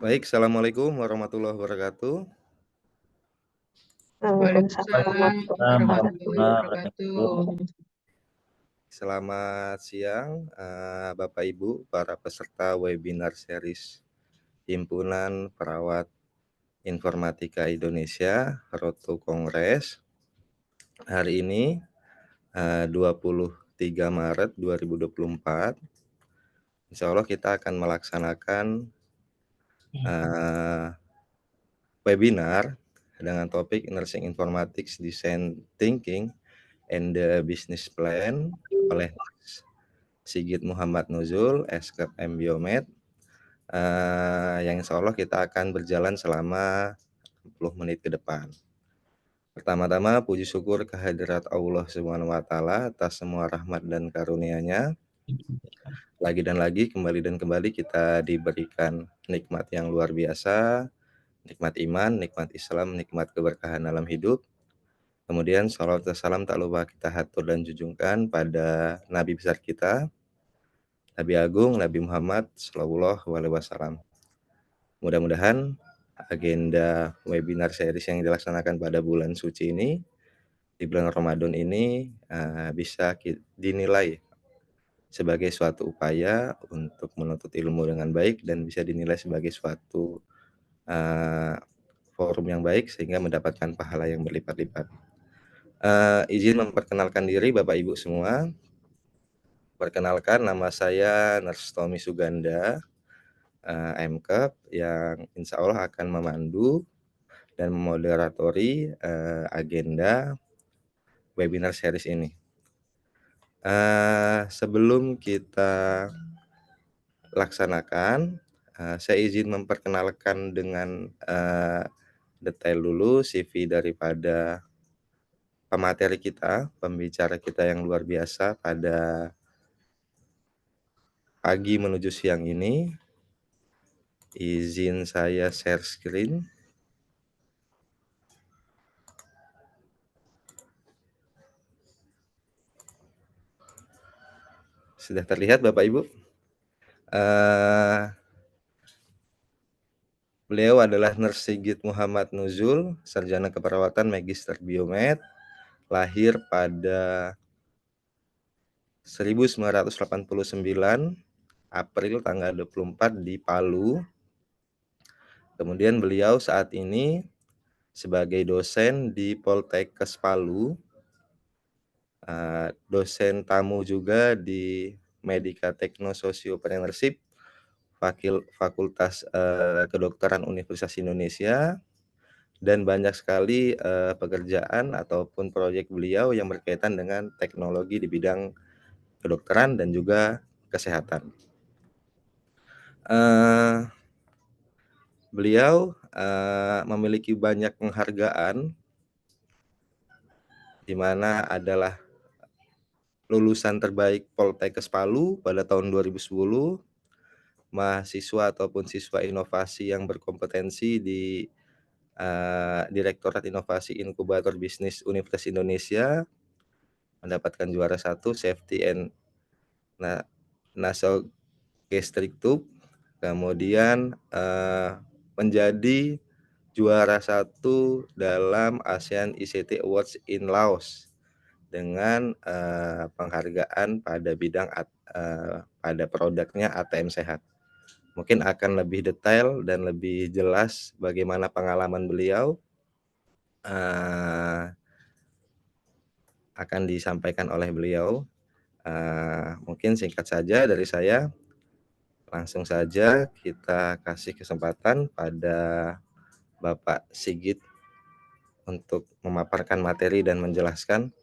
Baik, assalamualaikum warahmatullahi wabarakatuh. Waalaikumsalam Waalaikumsalam warahmatullahi warahmatullahi wabarakatuh. wabarakatuh. Selamat siang, Bapak Ibu, para peserta webinar series Himpunan Perawat Informatika Indonesia Road to Kongres. Hari ini 23 Maret 2024. Insya Allah kita akan melaksanakan webinar dengan topik Nursing Informatics Design Thinking and the Business Plan oleh Sigit Muhammad Nuzul, Eskep M Biomed, yang insya Allah kita akan berjalan selama 60 menit ke depan. Pertama-tama puji syukur kehadirat Allah Subhanahu wa taala atas semua rahmat dan karunia-Nya. Lagi dan lagi, kembali dan kembali kita diberikan nikmat yang luar biasa, nikmat iman, nikmat Islam, nikmat keberkahan dalam hidup. Kemudian salawat dan salam tak lupa kita hatur dan junjungkan pada Nabi besar kita, Nabi Agung, Nabi Muhammad Sallallahu Alaihi Wasallam. Mudah-mudahan agenda webinar series yang dilaksanakan pada bulan suci ini, di bulan Ramadan ini, bisa dinilai sebagai suatu upaya untuk menuntut ilmu dengan baik dan bisa dinilai sebagai suatu forum yang baik sehingga mendapatkan pahala yang berlipat-lipat. Izin memperkenalkan diri Bapak Ibu semua. Perkenalkan, nama saya Nurse Tommy Suganda, MKep, yang insya Allah akan memandu dan memoderatori agenda webinar series ini. Sebelum kita laksanakan, saya izin memperkenalkan dengan detail dulu CV daripada pemateri kita, pembicara kita yang luar biasa pada pagi menuju siang ini. Izin saya share screen. Sudah terlihat Bapak Ibu? Beliau adalah Nurse Sigit Muhammad Nuzul, sarjana keperawatan Magister Biomed, lahir pada 1989 April tanggal 24 di Palu. Kemudian beliau saat ini sebagai dosen di Poltekkes Palu, dosen tamu juga di Medika Tekno Sosiopreneurship Fakultas Kedokteran Universitas Indonesia, dan banyak sekali pekerjaan ataupun proyek beliau yang berkaitan dengan teknologi di bidang kedokteran dan juga kesehatan. Beliau memiliki banyak penghargaan, di mana adalah lulusan terbaik Poltekkes Palu pada tahun 2010, mahasiswa ataupun siswa inovasi yang berkompetensi di Direktorat Inovasi Inkubator Bisnis Universitas Indonesia, mendapatkan juara 1 Safety and Nasogastric Tube, kemudian menjadi juara 1 dalam ASEAN ICT Awards in Laos dengan penghargaan pada bidang pada produknya ATM Sehat. Mungkin akan lebih detail dan lebih jelas bagaimana pengalaman beliau akan disampaikan oleh beliau. Mungkin singkat saja dari saya. Langsung saja kita kasih kesempatan pada Bapak Sigit untuk memaparkan materi dan menjelaskan.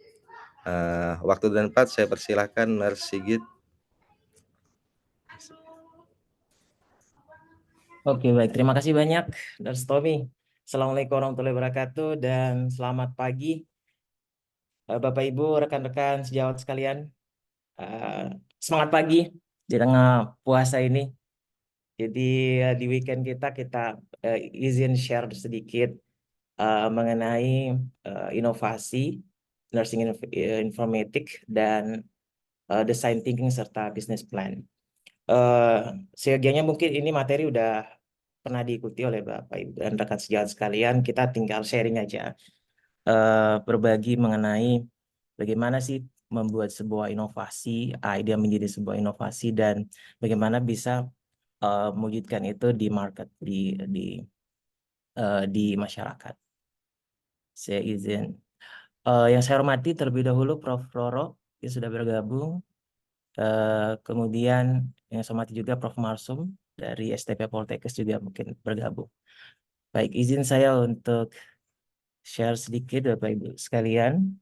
Waktu dan tempat saya persilahkan Nurse Sigit. Oke, baik. Terima kasih banyak, Nurse Tommy. Assalamualaikum warahmatullahi wabarakatuh dan selamat pagi, Bapak Ibu, rekan-rekan sejawat sekalian. Semangat pagi di tengah puasa ini. Jadi di weekend kita izin share sedikit mengenai inovasi, nursing informatics dan design thinking serta business plan. Seyogianya mungkin ini materi udah pernah diikuti oleh Bapak Ibu dan rekan sejawat sekalian. Kita tinggal sharing aja, berbagi mengenai bagaimana sih membuat sebuah inovasi, ide menjadi sebuah inovasi, dan bagaimana bisa mewujudkan itu di market, di masyarakat. Saya izin. Yang saya hormati terlebih dahulu Prof. Roro yang sudah bergabung. Kemudian yang saya hormati juga Prof. Marsum dari STP Poltekkes juga mungkin bergabung. Baik, izin saya untuk share sedikit Bapak Ibu sekalian.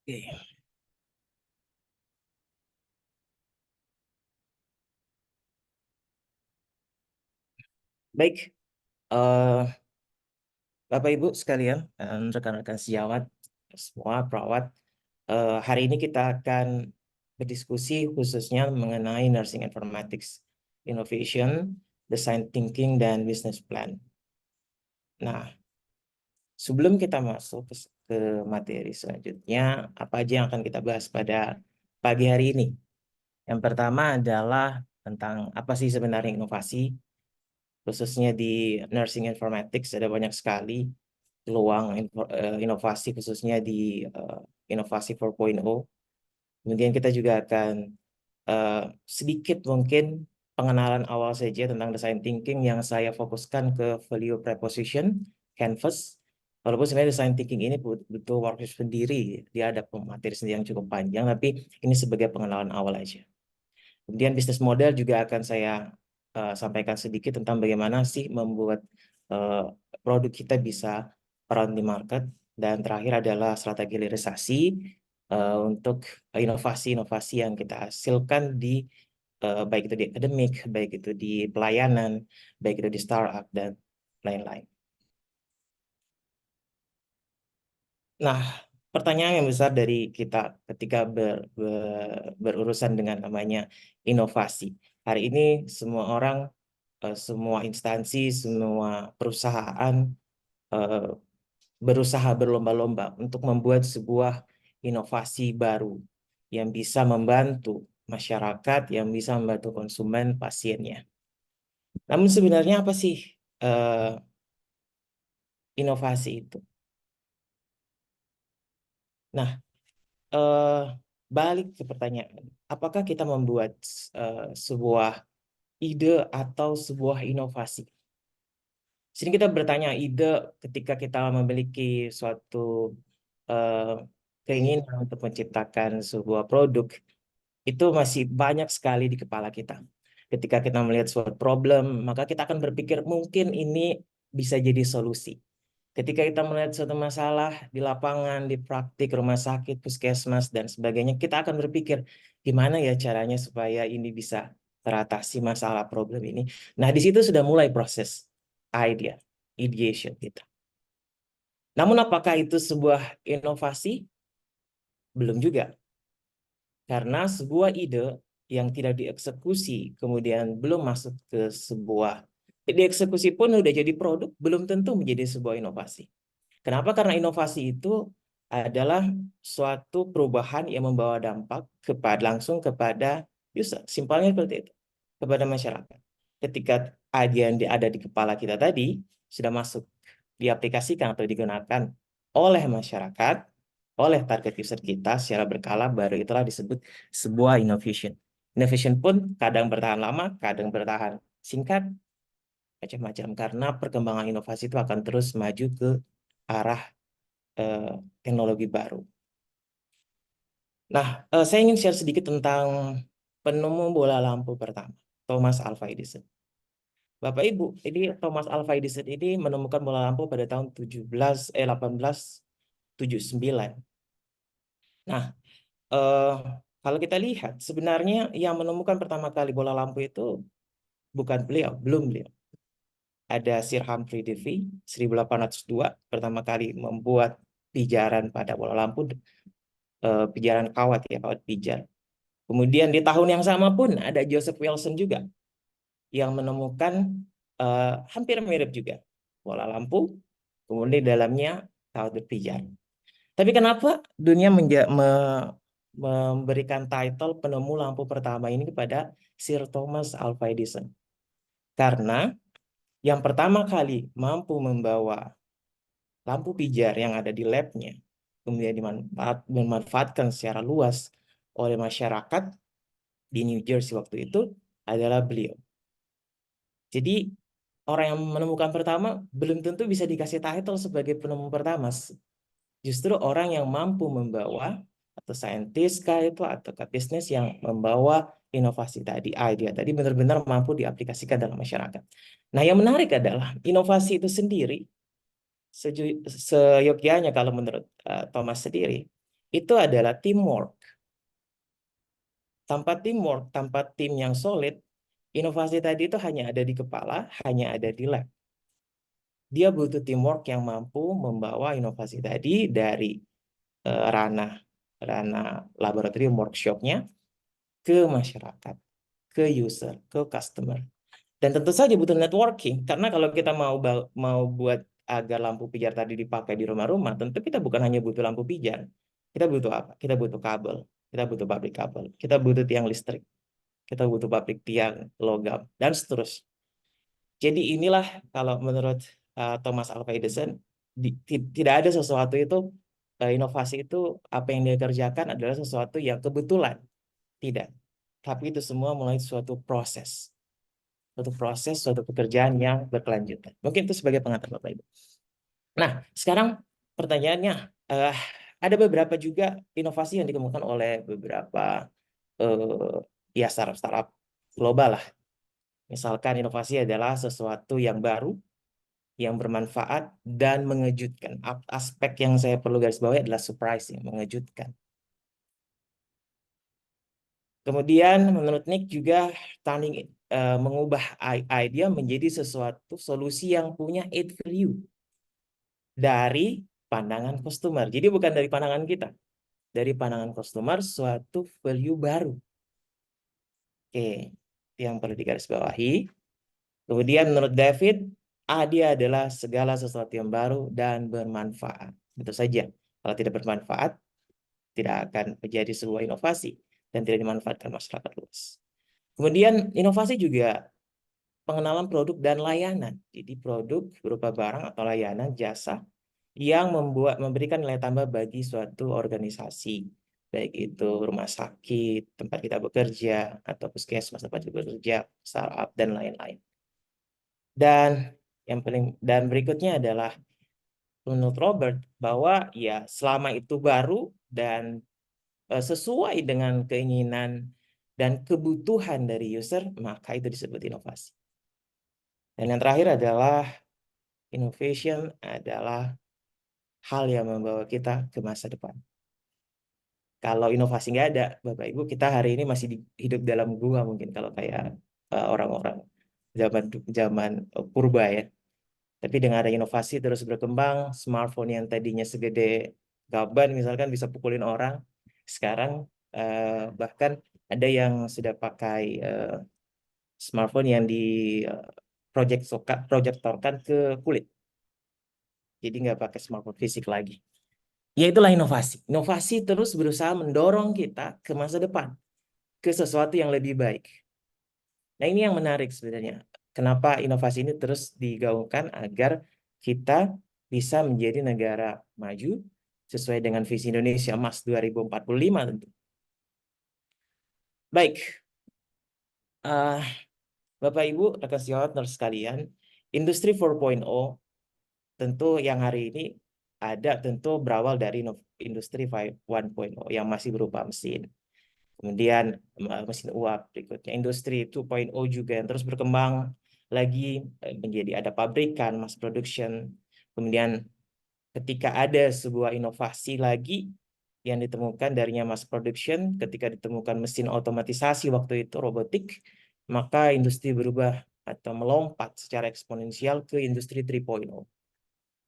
Oke. Baik, Bapak Ibu sekalian dan rekan-rekan sejawat, semua perawat, hari ini kita akan berdiskusi khususnya mengenai Nursing Informatics Innovation, Design Thinking, dan Business Plan. Nah, sebelum kita masuk ke materi selanjutnya, apa aja yang akan kita bahas pada pagi hari ini? Yang pertama adalah tentang apa sih sebenarnya inovasi, khususnya di Nursing Informatics ada banyak sekali peluang inovasi khususnya di inovasi 4.0. Kemudian kita juga akan sedikit mungkin pengenalan awal saja tentang design thinking yang saya fokuskan ke value proposition, canvas. Walaupun sebenarnya design thinking ini butuh workshop sendiri, dia ada materi sendiri yang cukup panjang, tapi ini sebagai pengenalan awal aja. Kemudian bisnis model juga akan saya sampaikan sedikit tentang bagaimana sih membuat produk kita bisa around the market. Dan terakhir adalah strategi hilirisasi untuk inovasi-inovasi yang kita hasilkan di baik itu di akademik, baik itu di pelayanan, baik itu di startup, dan lain-lain. Nah, pertanyaan yang besar dari kita ketika berurusan dengan namanya inovasi. Hari ini semua orang, semua instansi, semua perusahaan berusaha berlomba-lomba untuk membuat sebuah inovasi baru yang bisa membantu masyarakat, yang bisa membantu konsumen, pasiennya. Namun sebenarnya apa sih inovasi itu? Nah, balik ke pertanyaan, apakah kita membuat sebuah ide atau sebuah inovasi? Sini kita bertanya ide ketika kita memiliki suatu keinginan untuk menciptakan sebuah produk, itu masih banyak sekali di kepala kita. Ketika kita melihat suatu problem, maka kita akan berpikir mungkin ini bisa jadi solusi. Ketika kita melihat suatu masalah di lapangan, di praktik, rumah sakit, puskesmas, dan sebagainya, kita akan berpikir gimana ya caranya supaya ini bisa teratasi masalah problem ini. Nah, di situ sudah mulai proses idea, ideation kita. Namun apakah itu sebuah inovasi? Belum juga. Karena sebuah ide yang tidak dieksekusi, kemudian belum masuk ke sebuah, dieksekusi pun udah jadi produk, belum tentu menjadi sebuah inovasi. Kenapa? Karena inovasi itu adalah suatu perubahan yang membawa dampak langsung kepada user. Simpelnya seperti itu. Kepada masyarakat. Ketika ide yang ada di kepala kita tadi sudah masuk, diaplikasikan atau digunakan oleh masyarakat, oleh target user kita secara berkala, baru itulah disebut sebuah innovation. Innovation pun kadang bertahan lama, kadang bertahan singkat, macam-macam. Karena perkembangan inovasi itu akan terus maju ke arah teknologi baru. Nah, saya ingin share sedikit tentang penemu bola lampu pertama, Thomas Alva Edison. Bapak Ibu, ini Thomas Alva Edison ini menemukan bola lampu pada tahun 1879. Nah, kalau kita lihat sebenarnya yang menemukan pertama kali bola lampu itu bukan beliau, belum beliau. Ada Sir Humphrey Davy 1802 pertama kali membuat pijaran pada bola lampu, pijaran kawat ya, kawat pijar. Kemudian di tahun yang sama pun ada Joseph Wilson juga yang menemukan hampir mirip juga bola lampu, kemudian di dalamnya kawat berpijar. Tapi kenapa dunia memberikan title penemu lampu pertama ini kepada Sir Thomas Alva Edison? Karena yang pertama kali mampu membawa lampu pijar yang ada di labnya, kemudian dimanfaatkan secara luas oleh masyarakat di New Jersey waktu itu adalah beliau. Jadi orang yang menemukan pertama belum tentu bisa dikasih title sebagai penemu pertama. Justru orang yang mampu membawa atau saintis kah itu atau bisnis yang membawa inovasi tadi, idea tadi benar-benar mampu diaplikasikan dalam masyarakat. Nah, yang menarik adalah inovasi itu sendiri seyogyanya kalau menurut Thomas sendiri itu adalah teamwork. Tanpa teamwork, tanpa tim yang solid, inovasi tadi itu hanya ada di kepala, hanya ada di lab. Dia butuh teamwork yang mampu membawa inovasi tadi dari ranah laboratorium workshopnya ke masyarakat, ke user, ke customer. Dan tentu saja butuh networking, karena kalau kita mau buat agar lampu pijar tadi dipakai di rumah-rumah, tentu kita bukan hanya butuh lampu pijar. Kita butuh apa? Kita butuh kabel, kita butuh pabrik kabel, kita butuh tiang listrik, kita butuh pabrik tiang logam, dan seterusnya. Jadi inilah kalau menurut Thomas Alva Edison, tidak ada sesuatu itu, inovasi itu apa yang dia kerjakan adalah sesuatu yang kebetulan. Tidak. Tapi itu semua mulai suatu proses. Suatu proses, suatu pekerjaan yang berkelanjutan. Mungkin itu sebagai pengantar Bapak Ibu. Nah, sekarang pertanyaannya, ada beberapa juga inovasi yang ditemukan oleh beberapa ya startup global lah. Misalkan inovasi adalah sesuatu yang baru, yang bermanfaat, dan mengejutkan. Aspek yang saya perlu garis bawahi adalah surprising, mengejutkan. Kemudian menurut Nick juga mengubah idea menjadi sesuatu solusi yang punya add value dari pandangan customer. Jadi bukan dari pandangan kita. Dari pandangan customer suatu value baru. Oke, yang perlu digarisbawahi. Kemudian menurut David, dia adalah segala sesuatu yang baru dan bermanfaat. Tentu saja, kalau tidak bermanfaat, tidak akan menjadi sebuah inovasi dan tidak dimanfaatkan masyarakat luas. Kemudian inovasi juga pengenalan produk dan layanan. Jadi produk berupa barang atau layanan jasa yang memberikan nilai tambah bagi suatu organisasi, baik itu rumah sakit, tempat kita bekerja, atau puskesmas tempat kita bekerja, startup, dan lain-lain. Dan berikutnya adalah menurut Robert bahwa ya selama itu baru dan sesuai dengan keinginan dan kebutuhan dari user, maka itu disebut inovasi. Dan yang terakhir adalah innovation adalah hal yang membawa kita ke masa depan. Kalau inovasi nggak ada, Bapak Ibu, kita hari ini masih hidup dalam gua mungkin kalau kayak orang-orang zaman purba ya. Tapi dengan ada inovasi terus berkembang, smartphone yang tadinya segede gaban misalkan bisa pukulin orang, sekarang bahkan ada yang sudah pakai smartphone yang di proyektorkan ke kulit. Jadi nggak pakai smartphone fisik lagi. Ya itulah inovasi. Inovasi terus berusaha mendorong kita ke masa depan, ke sesuatu yang lebih baik. Nah ini yang menarik sebenarnya. Kenapa inovasi ini terus digaungkan agar kita bisa menjadi negara maju sesuai dengan visi Indonesia Emas 2045 tentu. Baik, Bapak Ibu, rekan sejawat sekalian, industri 4.0 tentu yang hari ini ada tentu berawal dari industri 1.0 yang masih berupa mesin. Kemudian mesin uap berikutnya. Industri 2.0 juga yang terus berkembang lagi menjadi ada pabrikan, mass production. Kemudian ketika ada sebuah inovasi lagi yang ditemukan darinya mass production, ketika ditemukan mesin otomatisasi waktu itu robotik, maka industri berubah atau melompat secara eksponensial ke industri 3.0.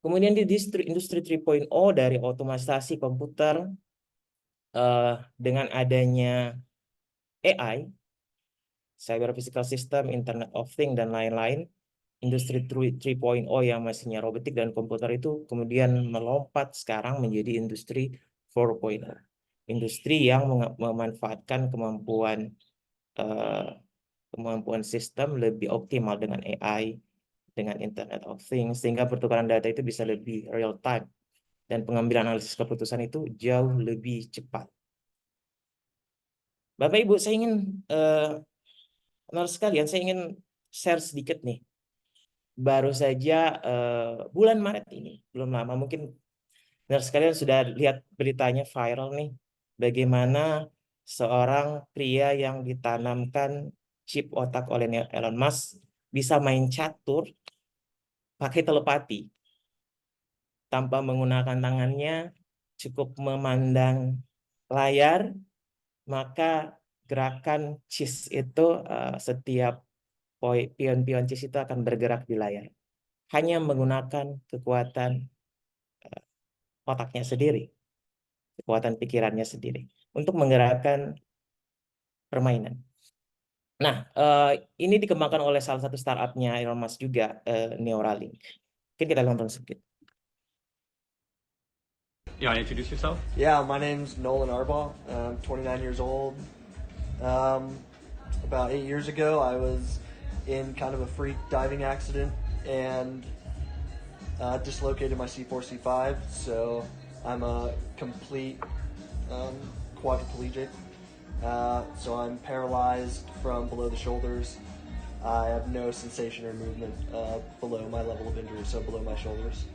Kemudian di industri 3.0 dari otomatisasi komputer dengan adanya AI, cyber physical system, Internet of Things, dan lain-lain, industri 3.0 yang mesinnya robotik dan komputer itu kemudian melompat sekarang menjadi industri 4.0. Industri yang memanfaatkan kemampuan sistem lebih optimal dengan AI, dengan Internet of Things, sehingga pertukaran data itu bisa lebih real time dan pengambilan analisis keputusan itu jauh lebih cepat. Bapak Ibu, saya ingin sekalian, saya ingin share sedikit nih. Baru saja bulan Maret ini, belum lama, mungkin sekalian sudah lihat beritanya viral nih, bagaimana seorang pria yang ditanamkan chip otak oleh Elon Musk bisa main catur pakai telepati tanpa menggunakan tangannya, cukup memandang layar, maka gerakan cheese itu setiap pion-pion cheese itu akan bergerak di layar. Hanya menggunakan kekuatan otaknya sendiri, kekuatan pikirannya sendiri untuk menggerakkan permainan. Nah, ini dikembangkan oleh salah satu startupnya Elon Musk juga, Neuralink. Mungkin kita nonton sedikit. You want to introduce yourself? Yeah, my name's Nolan Arbaugh. I'm 29 years old. About 8 years ago, I was in kind of a freak diving accident and dislocated my C4, C5. So I'm a complete quadriplegic. So I'm paralyzed from below the shoulders. I have no sensation or movement below my level of injury, so below my shoulders.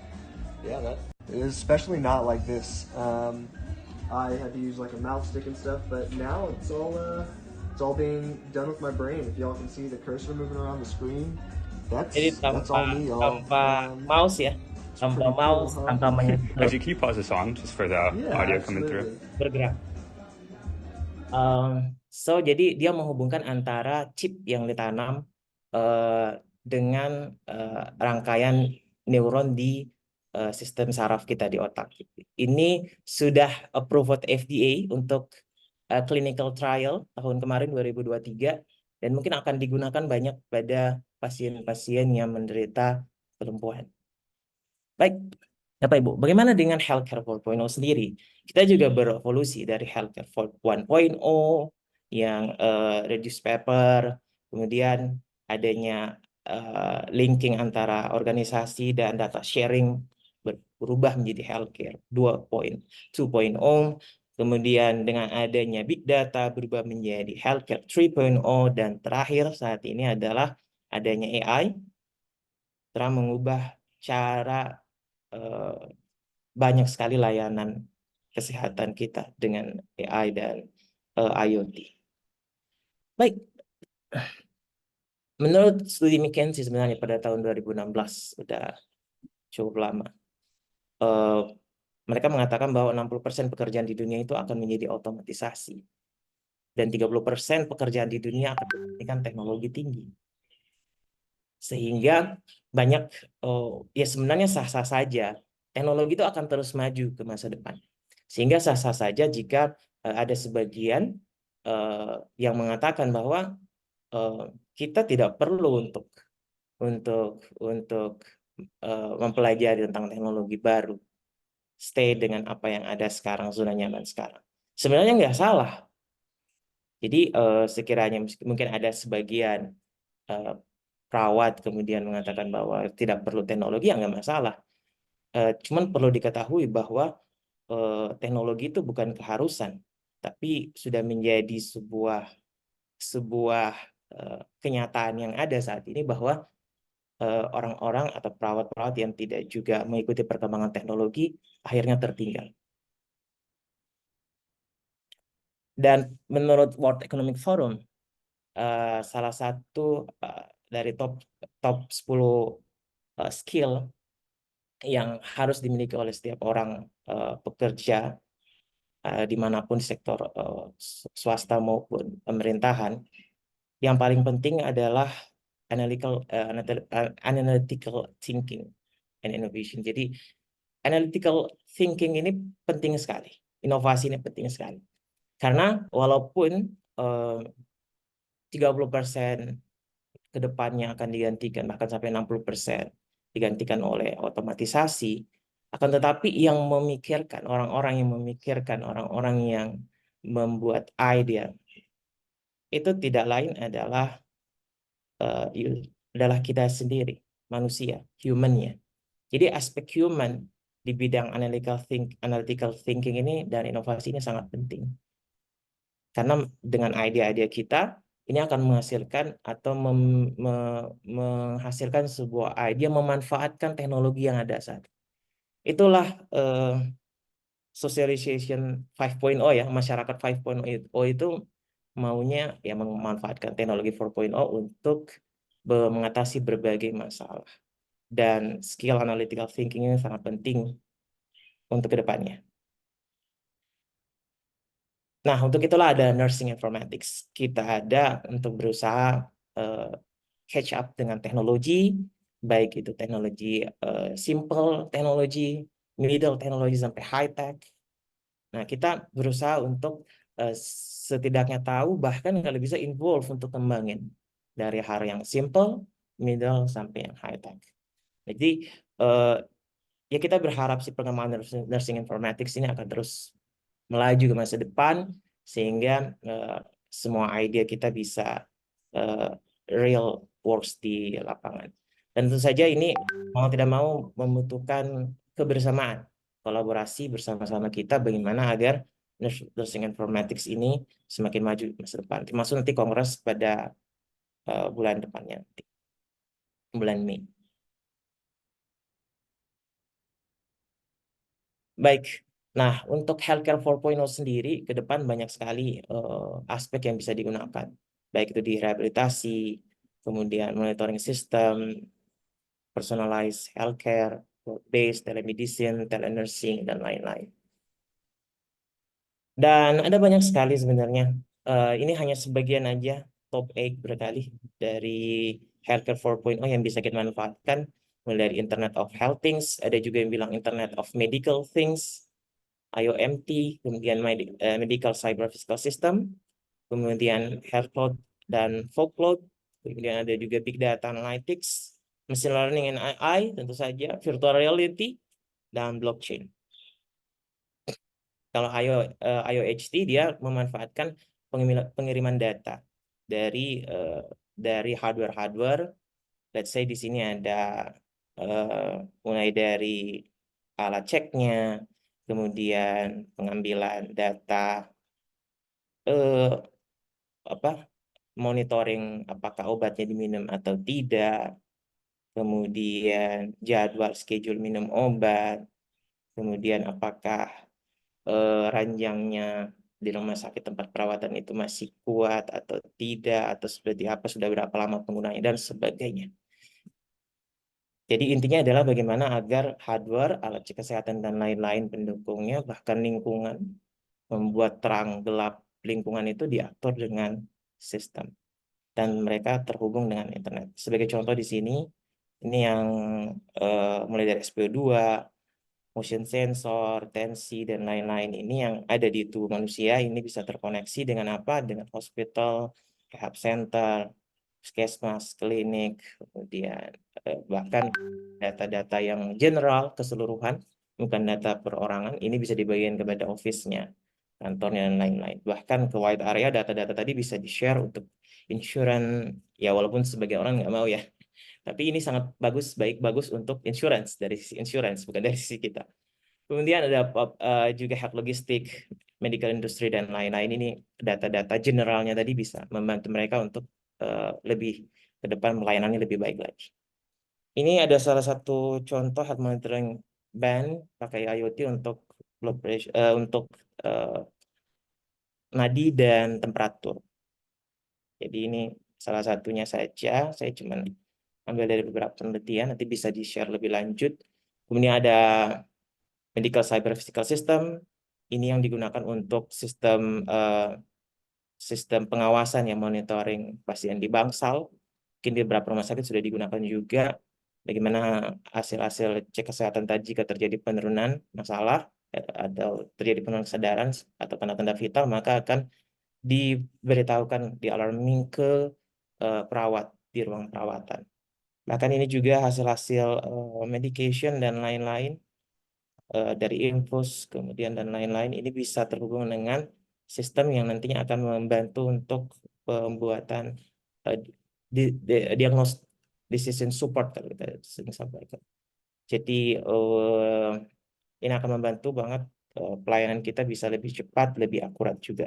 Yeah, that is especially not like this. I had to use like a mouse stick and stuff, but now it's all being done with my brain. If y'all can see the cursor moving around the screen, Jadi that's all me, y'all. tanpa mouse ya, tanpa mouse, cool, huh? tanpa Actually, can you pause the song just for the audio coming through? bergerak. So jadi dia menghubungkan antara chip yang ditanam dengan rangkaian neuron di sistem saraf kita di otak. Ini sudah approved FDA untuk clinical trial tahun kemarin 2023 dan mungkin akan digunakan banyak pada pasien-pasien yang menderita kelumpuhan. Baik, Bapak Ibu, bagaimana dengan healthcare 4.0 sendiri? Kita juga berevolusi dari healthcare 1.0 yang reduce paper, kemudian adanya linking antara organisasi dan data sharing berubah menjadi healthcare 2.0, kemudian dengan adanya big data berubah menjadi healthcare 3.0, dan terakhir saat ini adalah adanya AI telah mengubah cara banyak sekali layanan kesehatan kita dengan AI dan IoT. Baik, menurut studi McKinsey sebenarnya pada tahun 2016, sudah cukup lama, mereka mengatakan bahwa 60% pekerjaan di dunia itu akan menjadi otomatisasi. Dan 30% pekerjaan di dunia akan menggunakan teknologi tinggi. Sehingga banyak, ya sebenarnya sah-sah saja. Teknologi itu akan terus maju ke masa depan. Sehingga sah-sah saja jika ada sebagian yang mengatakan bahwa kita tidak perlu untuk mempelajari tentang teknologi baru. Stay dengan apa yang ada sekarang, zona nyaman sekarang. Sebenarnya nggak salah. Jadi sekiranya mungkin ada sebagian perawat kemudian mengatakan bahwa tidak perlu teknologi, ya nggak masalah. Cuman perlu diketahui bahwa teknologi itu bukan keharusan, tapi sudah menjadi sebuah kenyataan yang ada saat ini bahwa orang-orang atau perawat-perawat yang tidak juga mengikuti perkembangan teknologi akhirnya tertinggal. Dan menurut World Economic Forum, salah satu dari top 10 skill yang harus dimiliki oleh setiap orang pekerja dimanapun sektor swasta maupun pemerintahan, yang paling penting adalah analytical thinking and innovation. Jadi analytical thinking ini penting sekali, inovasi ini penting sekali, karena walaupun 30% kedepannya akan digantikan bahkan sampai 60% digantikan oleh otomatisasi. Akan tetapi yang memikirkan, orang-orang yang membuat ide itu tidak lain adalah kita sendiri, manusia, human-nya. Jadi aspek human di bidang analytical thinking ini dan inovasi ini sangat penting. Karena dengan ide-ide kita, ini akan menghasilkan atau menghasilkan sebuah ide memanfaatkan teknologi yang ada saat ini. Itulah socialization 5.0 ya, masyarakat 5.0 itu maunya ya memanfaatkan teknologi 4.0 untuk mengatasi berbagai masalah. Dan skill analytical thinking ini sangat penting untuk kedepannya. Nah, untuk itulah ada nursing informatics. Kita ada untuk berusaha catch up dengan teknologi, baik itu teknologi simple teknologi, middle teknologi sampai high tech. Nah, kita berusaha untuk setidaknya tahu, bahkan kalau bisa involve untuk kembangin dari hal yang simple, middle sampai yang high tech. Jadi ya kita berharap si pengembangan nursing informatics ini akan terus melaju ke masa depan sehingga semua ide kita bisa real works di lapangan. Dan tentu saja ini mau tidak mau membutuhkan kebersamaan, kolaborasi bersama-sama kita bagaimana agar nursing informatics ini semakin maju di masa depan. Termasuk nanti kongres pada bulan depannya, bulan Mei. Baik. Nah, untuk healthcare 4.0 sendiri ke depan banyak sekali aspek yang bisa digunakan. Baik itu di rehabilitasi, kemudian monitoring system, personalized healthcare, work-based, telemedicine, telenursing, dan lain-lain. Dan ada banyak sekali sebenarnya. Ini hanya sebagian aja, top 8 berkali dari healthcare 4.0 yang bisa kita manfaatkan. Mulai dari Internet of Health Things, ada juga yang bilang Internet of Medical Things, IoMT, kemudian Medical Cyber Physical System, kemudian Health Cloud dan Fog Cloud, kemudian ada juga Big Data Analytics, Machine Learning and AI, tentu saja, Virtual Reality, dan Blockchain. Kalau IoHT dia memanfaatkan pengiriman data dari hardware. Let's say di sini ada mulai dari alat ceknya, kemudian pengambilan data monitoring apakah obatnya diminum atau tidak, kemudian jadwal schedule minum obat, kemudian apakah ranjangnya di rumah sakit tempat perawatan itu masih kuat atau tidak, atau seperti apa, sudah berapa lama penggunanya, dan sebagainya. Jadi intinya adalah bagaimana agar hardware, alat kesehatan, dan lain-lain pendukungnya, bahkan lingkungan, membuat terang gelap lingkungan itu diatur dengan sistem. Dan mereka terhubung dengan internet. Sebagai contoh di sini, ini yang mulai dari SPO2, motion sensor, tensi, dan lain-lain ini yang ada di tubuh manusia ini bisa terkoneksi dengan apa? Dengan hospital, rehab center, puskesmas, klinik, kemudian bahkan data-data yang general keseluruhan, bukan data perorangan, ini bisa dibagikan kepada office-nya, kantornya, dan lain-lain. Bahkan ke wide area data-data tadi bisa di-share untuk insurance, ya walaupun sebagai orang nggak mau ya. Tapi ini sangat bagus untuk insurance, dari sisi insurance, bukan dari sisi kita. Kemudian ada juga health logistik, medical industry, dan lain-lain. Ini data-data generalnya tadi bisa membantu mereka untuk lebih ke depan melayani lebih baik lagi. Ini ada salah satu contoh health monitoring band pakai IoT untuk blood pressure, untuk nadi dan temperatur. Jadi ini salah satunya saja. Saya cuma ambil dari beberapa penelitian, nanti bisa di-share lebih lanjut. Kemudian ada Medical Cyber Physical System, ini yang digunakan untuk sistem pengawasan yang monitoring pasien di bangsal. Mungkin di beberapa rumah sakit sudah digunakan juga. Bagaimana hasil-hasil cek kesehatan tadi jika terjadi penurunan masalah atau terjadi penurunan kesadaran atau tanda-tanda vital, maka akan diberitahukan, di alarming ke perawat di ruang perawatan. Bahkan ini juga hasil-hasil medication dan lain-lain dari infus, kemudian dan lain-lain, ini bisa terhubung dengan sistem yang nantinya akan membantu untuk pembuatan diagnosis decision support kalau kita sering sampaikan. Jadi ini akan membantu banget pelayanan kita bisa lebih cepat, lebih akurat juga.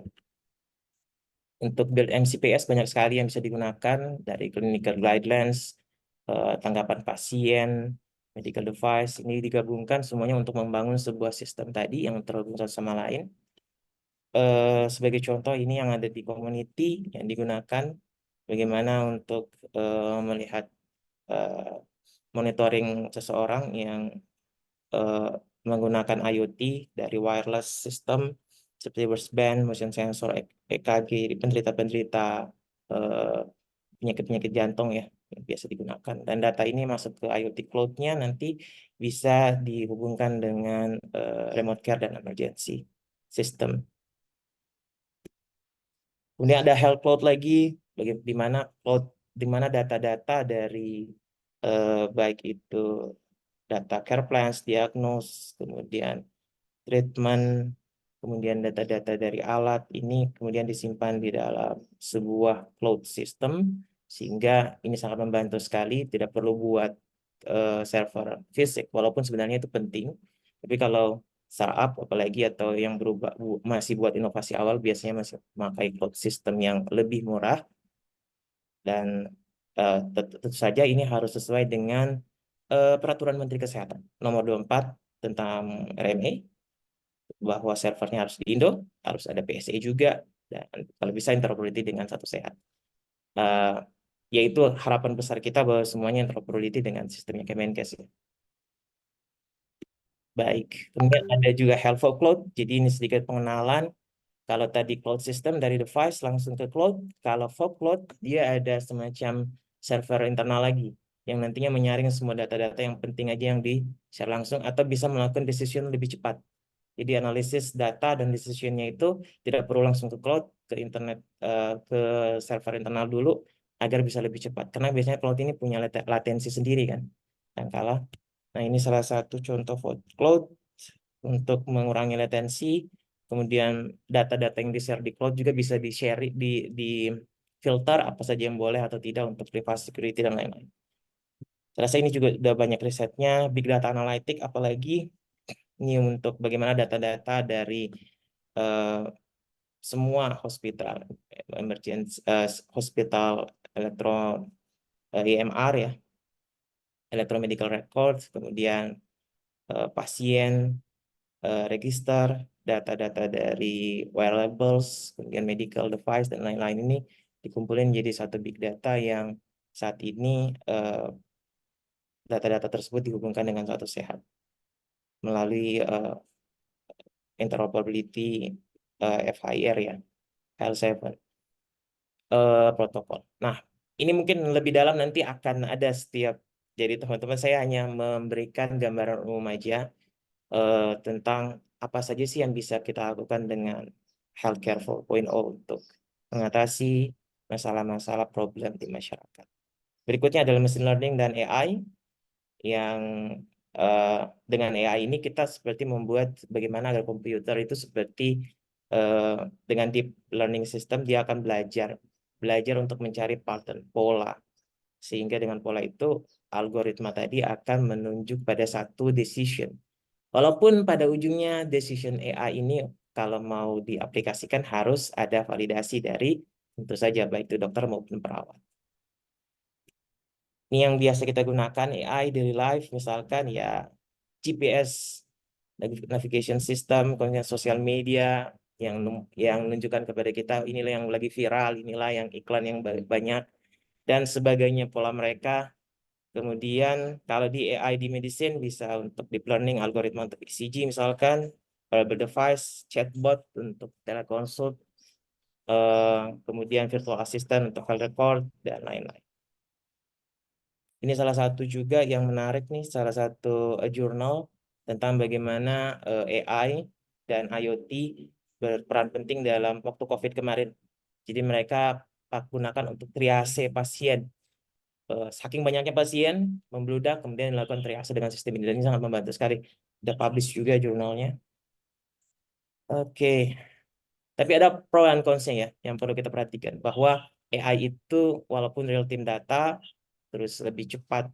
Untuk build MCPS banyak sekali yang bisa digunakan dari clinical guidelines, tanggapan pasien, medical device, ini digabungkan semuanya untuk membangun sebuah sistem tadi yang terhubung satu sama lain. Sebagai contoh ini yang ada di community yang digunakan bagaimana untuk melihat monitoring seseorang yang menggunakan IoT dari wireless system seperti wristband, motion sensor, EKG, penderita-penderita penyakit-penyakit jantung ya yang biasa digunakan. Dan data ini masuk ke IoT cloud-nya nanti bisa dihubungkan dengan remote care dan emergency system. Kemudian ada health cloud lagi, di mana data-data dari baik itu data care plans, diagnose, kemudian treatment, kemudian data-data dari alat ini kemudian disimpan di dalam sebuah cloud system, sehingga ini sangat membantu sekali, tidak perlu buat server fisik, walaupun sebenarnya itu penting. Tapi kalau startup apalagi atau yang masih buat inovasi awal biasanya masih memakai cloud system yang lebih murah, dan tentu saja ini harus sesuai dengan Peraturan Menteri Kesehatan nomor 24 tentang RMA, bahwa servernya harus di Indo, harus ada PSE juga, dan kalau bisa interoperability dengan satu sehat. Yaitu harapan besar kita bahwa semuanya interoperability dengan sistemnya Kemenkes ya. Baik, kemudian ada juga Health Cloud. Jadi ini sedikit pengenalan. Kalau tadi cloud system dari device langsung ke cloud, kalau fog cloud dia ada semacam server internal lagi yang nantinya menyaring semua data-data yang penting aja yang di-share langsung atau bisa melakukan decision lebih cepat. Jadi analisis data dan decisionnya itu tidak perlu langsung ke cloud, ke internet, ke server internal dulu agar bisa lebih cepat. Karena biasanya cloud ini punya latensi sendiri kan, yang kalah. Nah ini salah satu contoh cloud untuk mengurangi latensi. Kemudian data-data yang di-share di cloud juga bisa di-share, di filter apa saja yang boleh atau tidak untuk privacy, security, dan lain-lain. Saya rasa ini juga udah banyak risetnya, big data analytic apalagi. Ini untuk bagaimana data-data dari semua hospital, emergency, hospital, EMR ya, electromedical records, kemudian pasien, register, data-data dari wearables, kemudian medical device, dan lain-lain ini dikumpulin jadi satu big data yang saat ini data-data tersebut dihubungkan dengan satu sehat melalui interoperability FHIR ya, L7 protokol. Nah, ini mungkin lebih dalam nanti akan ada setiap, jadi teman-teman saya hanya memberikan gambaran umum aja tentang apa saja sih yang bisa kita lakukan dengan Healthcare 4.0 untuk mengatasi masalah-masalah problem di masyarakat. Berikutnya adalah machine learning dan AI, yang dengan AI ini kita seperti membuat bagaimana agar komputer itu seperti dengan deep learning system dia akan belajar untuk mencari pattern, pola, sehingga dengan pola itu algoritma tadi akan menunjuk pada satu decision. Walaupun pada ujungnya decision AI ini kalau mau diaplikasikan harus ada validasi dari tentu saja baik itu dokter maupun perawat. Ini yang biasa kita gunakan AI daily life, misalkan ya GPS, navigation system, kemudian sosial media yang menunjukkan kepada kita inilah yang lagi viral, inilah yang iklan yang banyak dan sebagainya pola mereka. Kemudian kalau di AI di medicine bisa untuk deep learning algoritma untuk ECG misalkan, wearable device, chatbot untuk teleconsult, kemudian virtual assistant untuk health record dan lain-lain. Ini salah satu juga yang menarik nih, salah satu jurnal tentang bagaimana AI dan IoT berperan penting dalam waktu COVID kemarin. Jadi mereka gunakan untuk triase pasien. saking banyaknya pasien membludak, kemudian dilakukan triase dengan sistem ini, dan ini sangat membantu sekali. Udah publish juga jurnalnya. Oke. Tapi ada pro dan cons-nya ya, yang perlu kita perhatikan. Bahwa AI itu walaupun real time data, terus lebih cepat,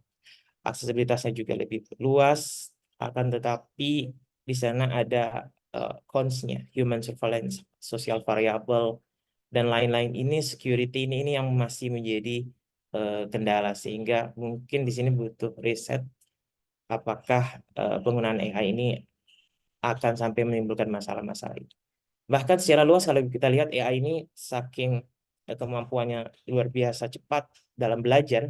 aksesibilitasnya juga lebih luas, akan tetapi di sana ada cons-nya, human surveillance, social variable, dan lain-lain. Ini security ini yang masih menjadi kendala, sehingga mungkin di sini butuh riset apakah penggunaan AI ini akan sampai menimbulkan masalah-masalah itu. Bahkan secara luas kalau kita lihat AI ini saking kemampuannya luar biasa cepat dalam belajar,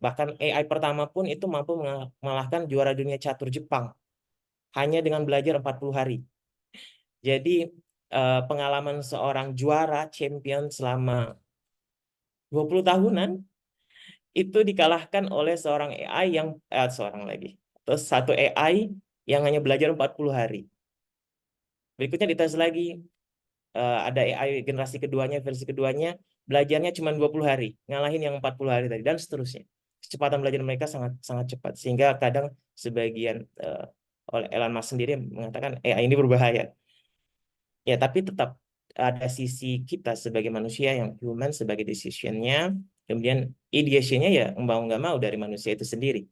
bahkan AI pertama pun itu mampu mengalahkan juara dunia catur Jepang hanya dengan belajar 40 hari. Jadi pengalaman seorang juara champion selama 20 tahunan itu dikalahkan oleh seorang AI yang satu AI yang hanya belajar 40 hari. Berikutnya dites lagi, ada AI generasi keduanya, versi keduanya, belajarnya cuma 20 hari, ngalahin yang 40 hari tadi, dan seterusnya. Kecepatan belajar mereka sangat sangat cepat, sehingga kadang sebagian oleh Elon Musk sendiri mengatakan AI ini berbahaya. Ya, tapi tetap ada sisi kita sebagai manusia yang human, sebagai decision-nya, kemudian ideation-nya ya mau nggak mau dari manusia itu sendiri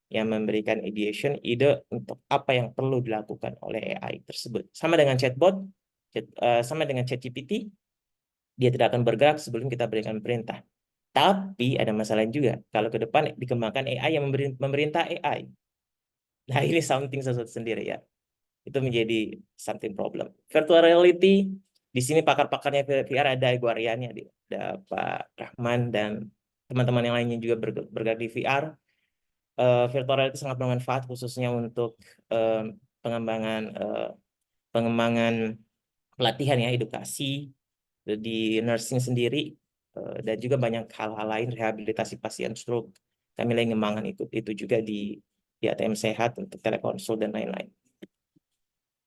yang memberikan ideation, ide untuk apa yang perlu dilakukan oleh AI tersebut. Sama dengan chatbot, sama dengan ChatGPT, dia tidak akan bergerak sebelum kita berikan perintah. Tapi ada masalah juga, kalau ke depan dikembangkan AI yang memerintah AI. Nah, ini something sesuatu sendiri ya. Itu menjadi something problem. Virtual reality, di sini pakar-pakarnya VR ada Ego Aryani, ada Pak Rahman, dan teman-teman yang lainnya juga bergerak di VR. Virtual reality sangat bermanfaat khususnya untuk pengembangan pelatihan ya, edukasi di nursing sendiri, dan juga banyak hal-hal lain, rehabilitasi pasien stroke. Kami lagi ngembangkan itu juga di ATM Sehat untuk telekonsul dan lain-lain.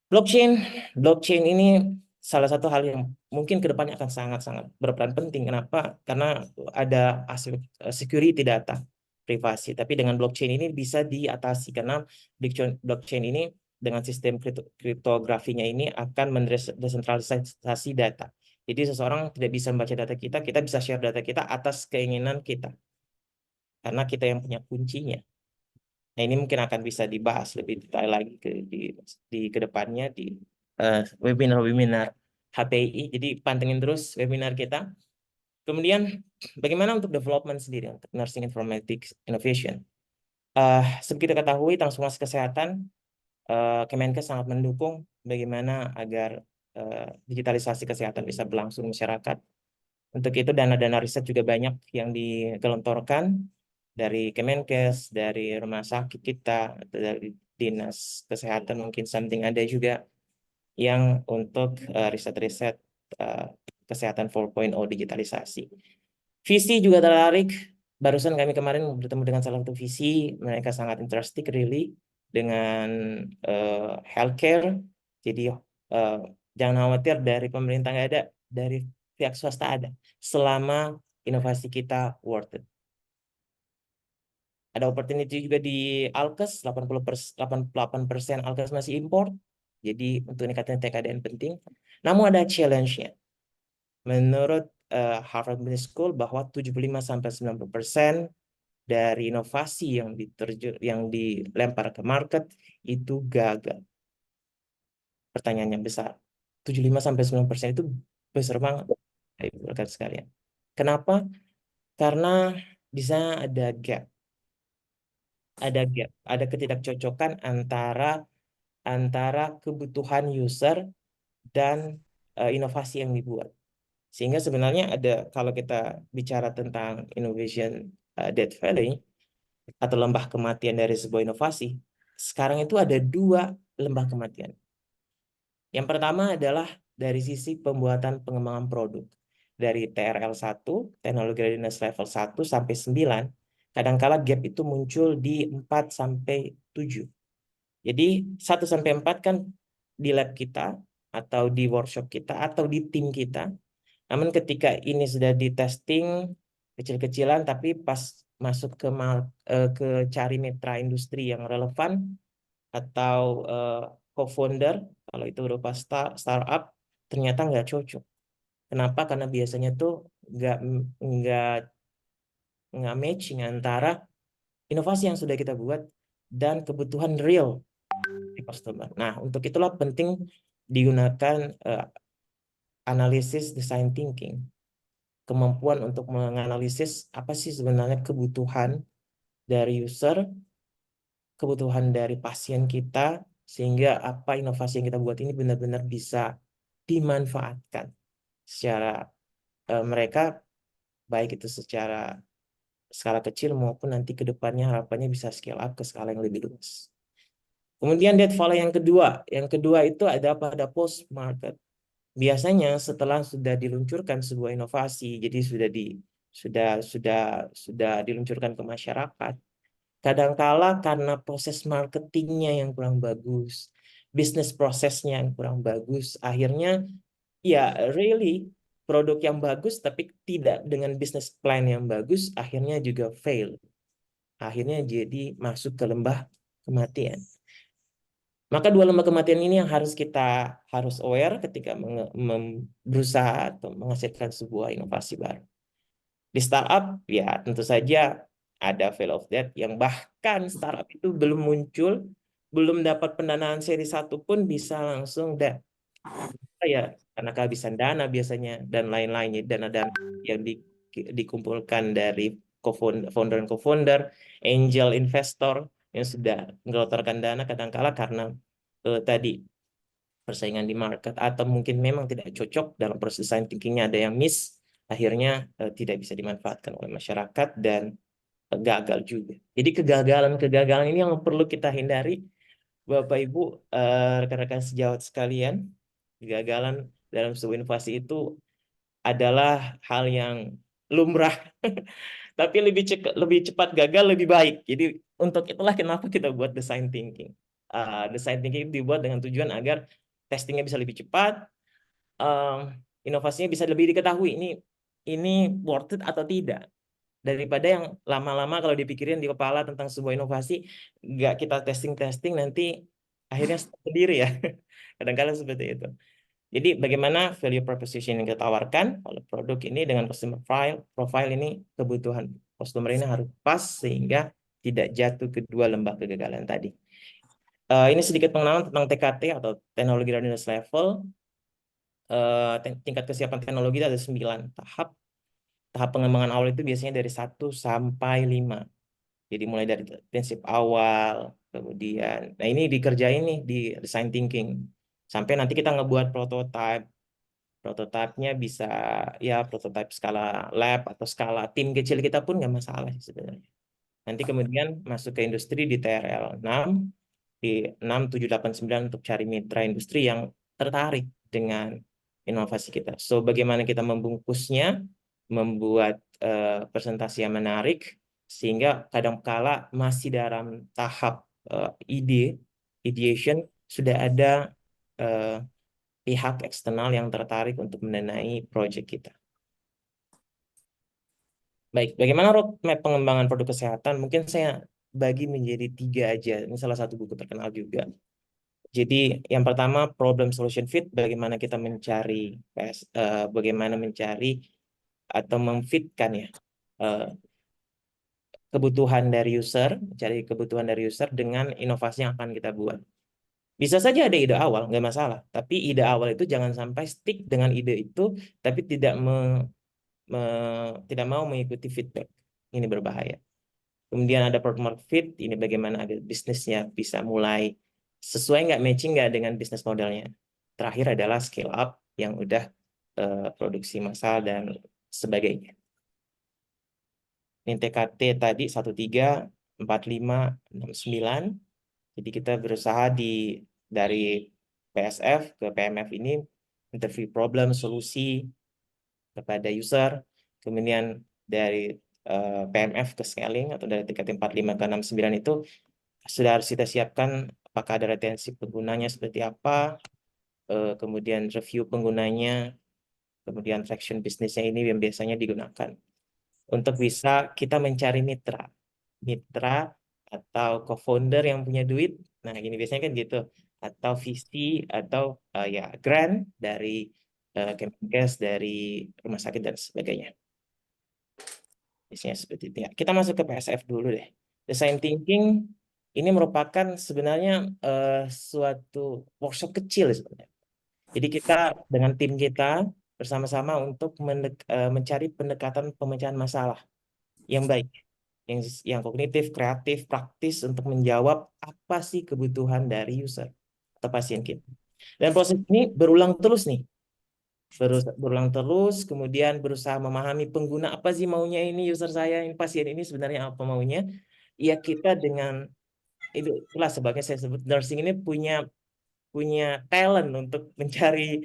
Blockchain ini salah satu hal yang mungkin kedepannya akan sangat-sangat berperan penting. Kenapa? Karena ada aspek security data, privasi. Tapi dengan blockchain ini bisa diatasi, karena blockchain ini dengan sistem kriptografinya ini akan mendesentralisasi data. Jadi seseorang tidak bisa membaca data kita, kita bisa share data kita atas keinginan kita. Karena kita yang punya kuncinya. Nah, ini mungkin akan bisa dibahas lebih detail lagi di kedepannya di webinar-webinar HPI. Jadi pantengin terus webinar kita. Kemudian bagaimana untuk development sendiri untuk Nursing Informatics Innovation? Seperti kita ketahui, transformasi kesehatan, Kemenkes sangat mendukung bagaimana agar digitalisasi kesehatan bisa berlangsung di masyarakat. Untuk itu dana-dana riset juga banyak yang digelontorkan dari Kemenkes, dari rumah sakit kita, atau dari dinas kesehatan mungkin something ada juga yang untuk riset-riset kesehatan 4.0 digitalisasi. Visi juga tertarik. Barusan kami kemarin bertemu dengan salah satu visi, mereka sangat interested really dengan healthcare. Jadi jangan khawatir, dari pemerintah nggak ada, dari pihak swasta ada, selama inovasi kita worth it. Ada opportunity juga di Alkes, 88% Alkes masih import. Jadi untuk meningkatkan TKDN penting. Namun ada challenge-nya. Menurut Harvard Business School bahwa 75-90% dari inovasi yang dilempar ke market itu gagal. Pertanyaannya besar. 75-90% itu besar banget. Rekan sekalian. Kenapa? Karena di sana ada gap. Ada ketidakcocokan antara kebutuhan user dan inovasi yang dibuat. Sehingga sebenarnya kalau kita bicara tentang innovation death valley atau lembah kematian dari sebuah inovasi, sekarang itu ada 2 lembah kematian. Yang pertama adalah dari sisi pembuatan pengembangan produk. Dari TRL 1, Technology Readiness Level 1 sampai 9, kadangkala gap itu muncul di 4 sampai 7. Jadi 1 sampai 4 kan di lab kita, atau di workshop kita, atau di tim kita. Namun ketika ini sudah di testing, kecil-kecilan, tapi pas masuk ke cari mitra industri yang relevan atau co-founder, kalau itu berupa startup, ternyata nggak cocok. Kenapa? Karena biasanya tuh nggak matching antara inovasi yang sudah kita buat dan kebutuhan real di customer. Nah, untuk itulah penting digunakan analisis design thinking, kemampuan untuk menganalisis apa sih sebenarnya kebutuhan dari user, kebutuhan dari pasien kita, sehingga apa inovasi yang kita buat ini benar-benar bisa dimanfaatkan secara mereka, baik itu secara skala kecil maupun nanti ke depannya harapannya bisa scale up ke skala yang lebih luas. Kemudian debt follow yang kedua itu ada pada post market. Biasanya setelah sudah diluncurkan sebuah inovasi, jadi sudah diluncurkan ke masyarakat, kadangkala karena proses marketingnya yang kurang bagus, bisnis prosesnya yang kurang bagus, akhirnya ya really produk yang bagus tapi tidak dengan bisnis plan yang bagus, akhirnya juga fail. Akhirnya jadi masuk ke lembah kematian. Maka dua lembah kematian ini yang harus aware ketika berusaha atau menghasilkan sebuah inovasi baru. Di startup, ya tentu saja ada fail of that yang bahkan startup itu belum muncul, belum dapat pendanaan seri 1 pun bisa langsung ya karena kehabisan dana biasanya dan lain-lainnya, dana yang dikumpulkan dari founder dan co-founder, angel investor yang sudah menggelontorkan dana kadangkala karena tadi persaingan di market atau mungkin memang tidak cocok dalam proses design thinkingnya, ada yang miss, akhirnya tidak bisa dimanfaatkan oleh masyarakat dan gagal juga. Jadi kegagalan ini yang perlu kita hindari, Bapak Ibu, rekan-rekan sejawat sekalian. Kegagalan dalam sebuah inovasi itu adalah hal yang lumrah, tapi lebih cepat gagal lebih baik. Jadi untuk itulah kenapa kita buat design thinking. Design thinking dibuat dengan tujuan agar testingnya bisa lebih cepat, inovasinya bisa lebih diketahui ini worth it atau tidak, daripada yang lama-lama kalau dipikirin di kepala tentang sebuah inovasi nggak kita testing nanti akhirnya sendiri ya. Kadang-kadang seperti itu. Jadi bagaimana value proposition yang kita tawarkan oleh produk ini dengan customer profile ini, kebutuhan customer ini harus pas sehingga tidak jatuh ke dua lembah kegagalan tadi. Ini sedikit pengenalan tentang TKT atau Technology Readiness Level. Tingkat kesiapan teknologi itu ada 9 tahap. Tahap pengembangan awal itu biasanya dari 1 sampai 5. Jadi mulai dari prinsip awal, kemudian, nah ini dikerjain nih di design thinking. Sampai nanti kita ngebuat prototype. Prototipenya bisa ya prototipe skala lab atau skala tim kecil kita pun nggak masalah sebenarnya. Nanti kemudian masuk ke industri di TRL 6, di 6, 7, 8, 9 untuk cari mitra industri yang tertarik dengan inovasi kita. So, bagaimana kita membungkusnya, membuat presentasi yang menarik, sehingga kadang-kala masih dalam tahap ideation, sudah ada pihak eksternal yang tertarik untuk mendanai proyek kita. Baik, bagaimana roadmap pengembangan produk kesehatan? Mungkin saya bagi menjadi 3 aja. Ini salah satu buku terkenal juga. Jadi yang pertama problem solution fit, bagaimana kita bagaimana mencari atau memfitkan ya kebutuhan dari user, mencari kebutuhan dari user dengan inovasi yang akan kita buat. Bisa saja ada ide awal, nggak masalah. Tapi ide awal itu jangan sampai stick dengan ide itu, tapi tidak mau mengikuti feedback. Ini berbahaya. Kemudian ada product market fit, ini bagaimana ada bisnisnya bisa mulai sesuai nggak, matching nggak dengan bisnis modelnya. Terakhir adalah scale up yang udah produksi massal dan sebagainya. Ini TKT tadi 13, 45, 69. Jadi kita berusaha dari PSF ke PMF ini interview problem, solusi kepada user, kemudian dari PMF ke scaling atau dari TKT 45 ke 69 itu sudah harus kita siapkan apakah ada retensi penggunanya seperti apa, kemudian review penggunanya, kemudian traction bisnisnya ini yang biasanya digunakan. untuk bisa kita mencari mitra atau co-founder yang punya duit. Nah, gini biasanya kan gitu, atau VC atau ya grant dari Kemenkes, dari rumah sakit dan sebagainya. Biasanya seperti itu ya. Kita masuk ke PSF dulu deh. Design thinking ini merupakan sebenarnya suatu workshop kecil sebenarnya. Jadi kita dengan tim kita bersama-sama untuk mencari pendekatan pemecahan masalah yang baik, yang kognitif, kreatif, praktis untuk menjawab apa sih kebutuhan dari user atau pasien kita. Dan proses ini berulang terus nih. Berulang terus, kemudian berusaha memahami pengguna apa sih maunya ini user saya, ini pasien ini sebenarnya apa maunya. Ya kita dengan itulah sebagai saya sebut nursing ini punya talent untuk mencari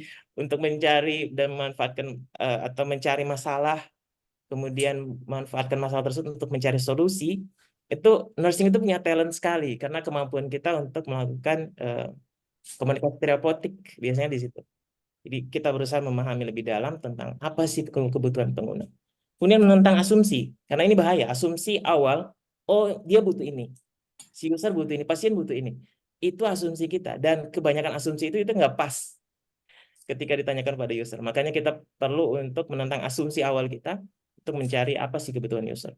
dan memanfaatkan atau mencari masalah, kemudian manfaatkan masalah tersebut untuk mencari solusi. Itu nursing itu punya talent sekali karena kemampuan kita untuk melakukan komunikasi terapeutik biasanya di situ. Jadi kita berusaha memahami lebih dalam tentang apa sih kebutuhan pengguna. Kemudian menentang asumsi, karena ini bahaya. Asumsi awal, oh dia butuh ini, si user butuh ini, pasien butuh ini. Itu asumsi kita, dan kebanyakan asumsi itu nggak pas ketika ditanyakan pada user. Makanya kita perlu untuk menentang asumsi awal kita untuk mencari apa sih kebutuhan user.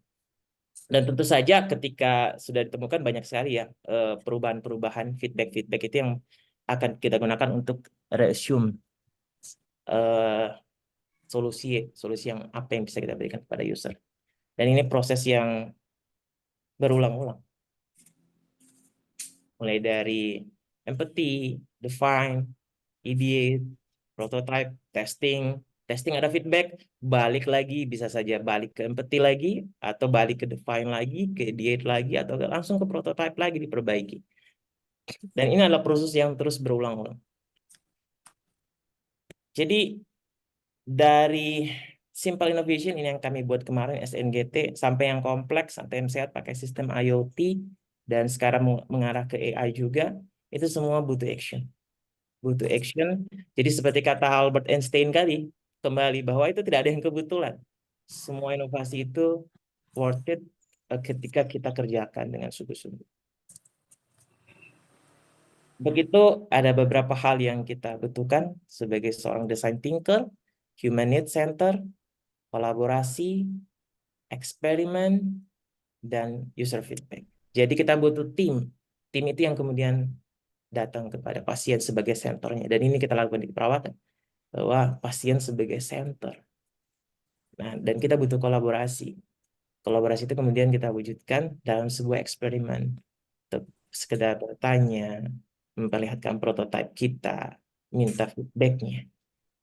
Dan tentu saja ketika sudah ditemukan banyak sekali ya perubahan-perubahan, feedback itu yang akan kita gunakan untuk resume solusi yang apa yang bisa kita berikan kepada user. Dan ini proses yang berulang-ulang. Mulai dari empathy, define, ideate, prototype, testing ada feedback, balik lagi, bisa saja balik ke empathy lagi, atau balik ke define lagi, ke ideate lagi, atau langsung ke prototype lagi, diperbaiki. Dan ini adalah proses yang terus berulang-ulang. Jadi dari simple innovation ini yang kami buat kemarin SNGT, sampai yang kompleks, sampai yang sehat pakai sistem IoT, dan sekarang mengarah ke AI juga, itu semua butuh action. Butuh action. Jadi seperti kata Albert Einstein kembali bahwa itu tidak ada yang kebetulan. Semua inovasi itu worth it ketika kita kerjakan dengan sungguh-sungguh. Begitu ada beberapa hal yang kita butuhkan sebagai seorang design thinker, human need center, kolaborasi, eksperimen, dan user feedback. Jadi kita butuh tim. Tim itu yang kemudian datang kepada pasien sebagai senternya. Dan ini kita lakukan di perawatan. Bahwa pasien sebagai center. Nah, dan kita butuh kolaborasi. Kolaborasi itu kemudian kita wujudkan dalam sebuah eksperimen. Untuk sekedar bertanya, memperlihatkan prototipe kita, minta feedbacknya.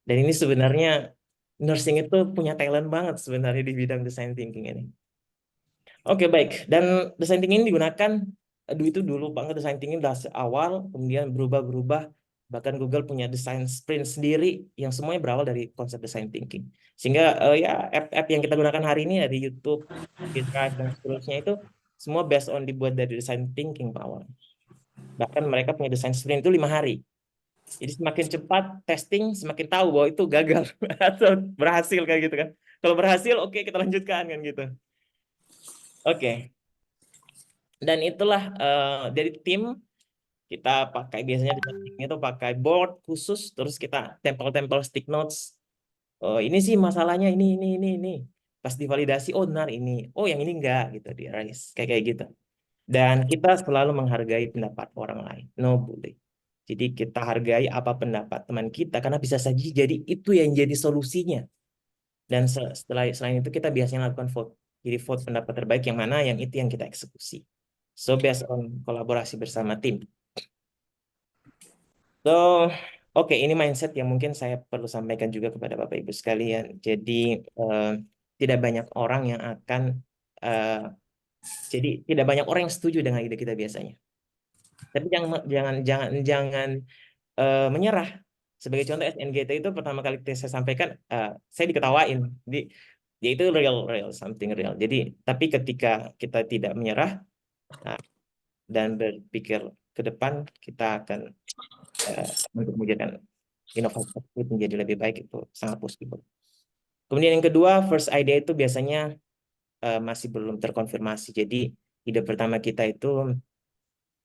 Dan ini sebenarnya nursing itu punya talent banget sebenarnya di bidang design thinking ini. Oke, baik. Dan design thinking ini digunakan itu dulu banget, design thinking dari awal, kemudian berubah-berubah. Bahkan Google punya design sprint sendiri yang semuanya berawal dari konsep design thinking. Sehingga ya app-app yang kita gunakan hari ini dari YouTube, GitHub, dan seterusnya itu semua based on dibuat dari design thinking Pak awal. Bahkan mereka punya design sprint itu 5 hari. Jadi semakin cepat testing, semakin tahu bahwa itu gagal atau berhasil kayak gitu kan. Kalau berhasil, oke, kita lanjutkan kan gitu. Oke. Dan itulah dari tim kita pakai biasanya itu pakai board khusus, terus kita tempel-tempel stick notes. Ini sih masalahnya ini. Pas divalidasi, oh benar ini. Oh yang ini enggak gitu di erase kayak gitu. Dan kita selalu menghargai pendapat orang lain. No bully. Jadi kita hargai apa pendapat teman kita karena bisa saja jadi itu yang jadi solusinya. Dan selain itu kita biasanya lakukan vote. Jadi vote pendapat terbaik yang mana, yang itu yang kita eksekusi. So based on kolaborasi bersama tim. So oke, ini mindset yang mungkin saya perlu sampaikan juga kepada Bapak Ibu sekalian. Jadi tidak banyak orang yang akan jadi tidak banyak orang yang setuju dengan ide kita biasanya. Tapi jangan menyerah. Sebagai contoh SNGT itu pertama kali saya sampaikan, saya diketawain. Ya itu real, something real. Jadi tapi ketika kita tidak menyerah dan berpikir ke depan, kita akan untuk menjadikan inovasi menjadi lebih baik, itu sangat positif. Kemudian yang kedua, first idea itu biasanya masih belum terkonfirmasi. Jadi ide pertama kita itu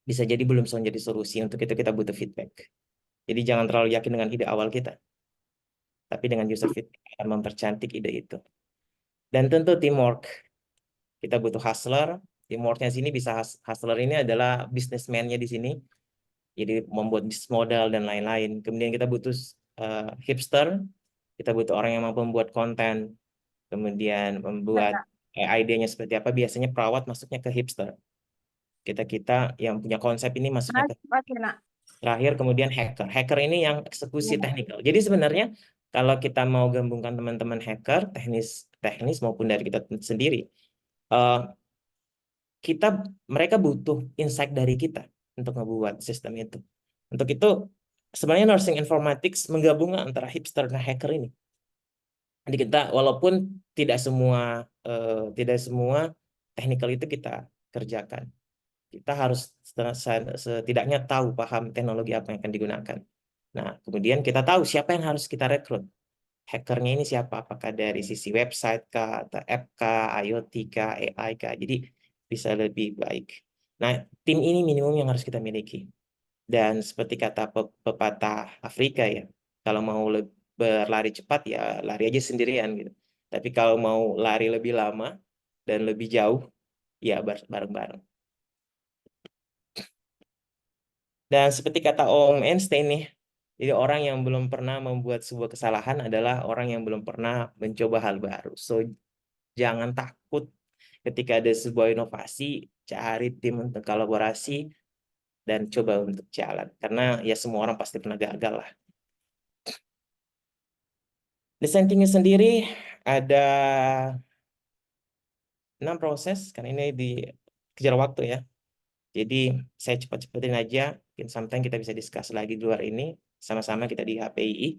bisa jadi belum jadi solusi. Untuk itu kita butuh feedback. Jadi jangan terlalu yakin dengan ide awal kita, tapi dengan user feedback akan mempercantik ide itu. Dan tentu teamwork. Kita butuh hustler. Teamworknya sini bisa hustler ini adalah businessman-nya di sini. Jadi membuat bisnis modal dan lain-lain. Kemudian kita butuh hipster. Kita butuh orang yang mampu membuat konten. Kemudian membuat idenya seperti apa. Biasanya perawat masuknya ke hipster. Kita yang punya konsep ini masuknya ke terakhir. Kemudian hacker. Hacker ini yang eksekusi teknikal. Jadi sebenarnya kalau kita mau gabungkan teman-teman hacker, teknis maupun dari kita sendiri, mereka butuh insight dari kita untuk membuat sistem itu. Untuk itu sebenarnya nursing informatics menggabungkan antara hipster dan hacker ini. Jadi kita walaupun tidak semua technical itu kita kerjakan, kita harus setidaknya tahu paham teknologi apa yang akan digunakan. Nah, kemudian kita tahu siapa yang harus kita rekrut. Hackernya ini siapa? Apakah dari sisi website kah, atau app kah, IoT kah, AI kah? Jadi bisa lebih baik. Nah, tim ini minimum yang harus kita miliki. Dan seperti kata pepatah Afrika ya, kalau mau berlari cepat ya lari aja sendirian gitu. Tapi kalau mau lari lebih lama dan lebih jauh, ya bareng-bareng. Dan seperti kata Om Einstein nih, jadi orang yang belum pernah membuat sebuah kesalahan adalah orang yang belum pernah mencoba hal baru. So, jangan takut ketika ada sebuah inovasi, cari tim untuk kolaborasi, dan coba untuk jalan. Karena ya semua orang pasti pernah gagal lah. Desain thinking sendiri ada 6 proses, karena ini dikejar waktu ya. Jadi saya cepat-cepatin aja, mungkin sometime kita bisa discuss lagi di luar ini, sama-sama kita di HPI.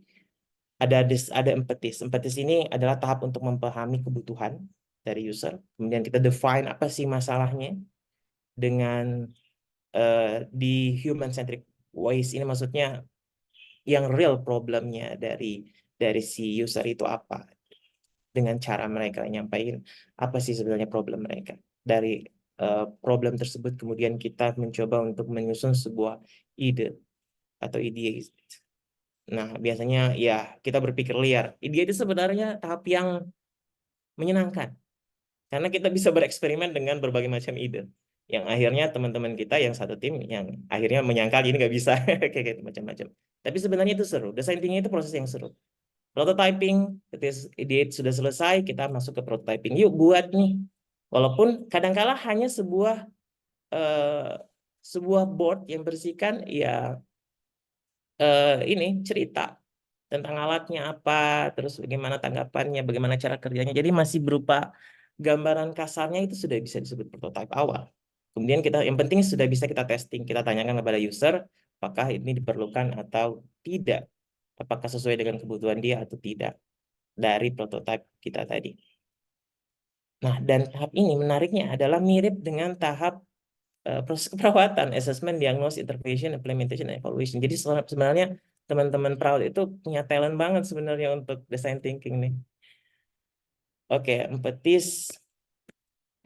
Ada empatis. Empatis ini adalah tahap untuk memahami kebutuhan dari user. Kemudian kita define apa sih masalahnya dengan di human centric ways. Ini maksudnya yang real problemnya dari si user itu apa. Dengan cara mereka nyampaikan apa sih sebenarnya problem mereka. Dari problem tersebut kemudian kita mencoba untuk menyusun sebuah ide atau ide. Nah, biasanya ya kita berpikir liar. Ide itu sebenarnya tahap yang menyenangkan. Karena kita bisa bereksperimen dengan berbagai macam ide. Yang akhirnya teman-teman kita yang satu tim yang akhirnya menyangkal ini nggak bisa kayak gitu macam-macam. Tapi sebenarnya itu seru. Design thinking itu proses yang seru. Prototyping, ketika ide sudah selesai, kita masuk ke prototyping. Yuk buat nih. Walaupun kadangkala hanya sebuah board yang bersihkan ya ini cerita tentang alatnya apa, terus bagaimana tanggapannya, bagaimana cara kerjanya. Jadi masih berupa gambaran kasarnya itu sudah bisa disebut prototipe awal. Kemudian yang penting sudah bisa kita testing, kita tanyakan kepada user apakah ini diperlukan atau tidak, apakah sesuai dengan kebutuhan dia atau tidak dari prototipe kita tadi. Nah, dan tahap ini menariknya adalah mirip dengan tahap proses keperawatan, assessment, diagnosis, intervention, implementation, and evaluation. Jadi sebenarnya teman-teman perawat itu punya talent banget sebenarnya untuk design thinking nih. Oke, empatis.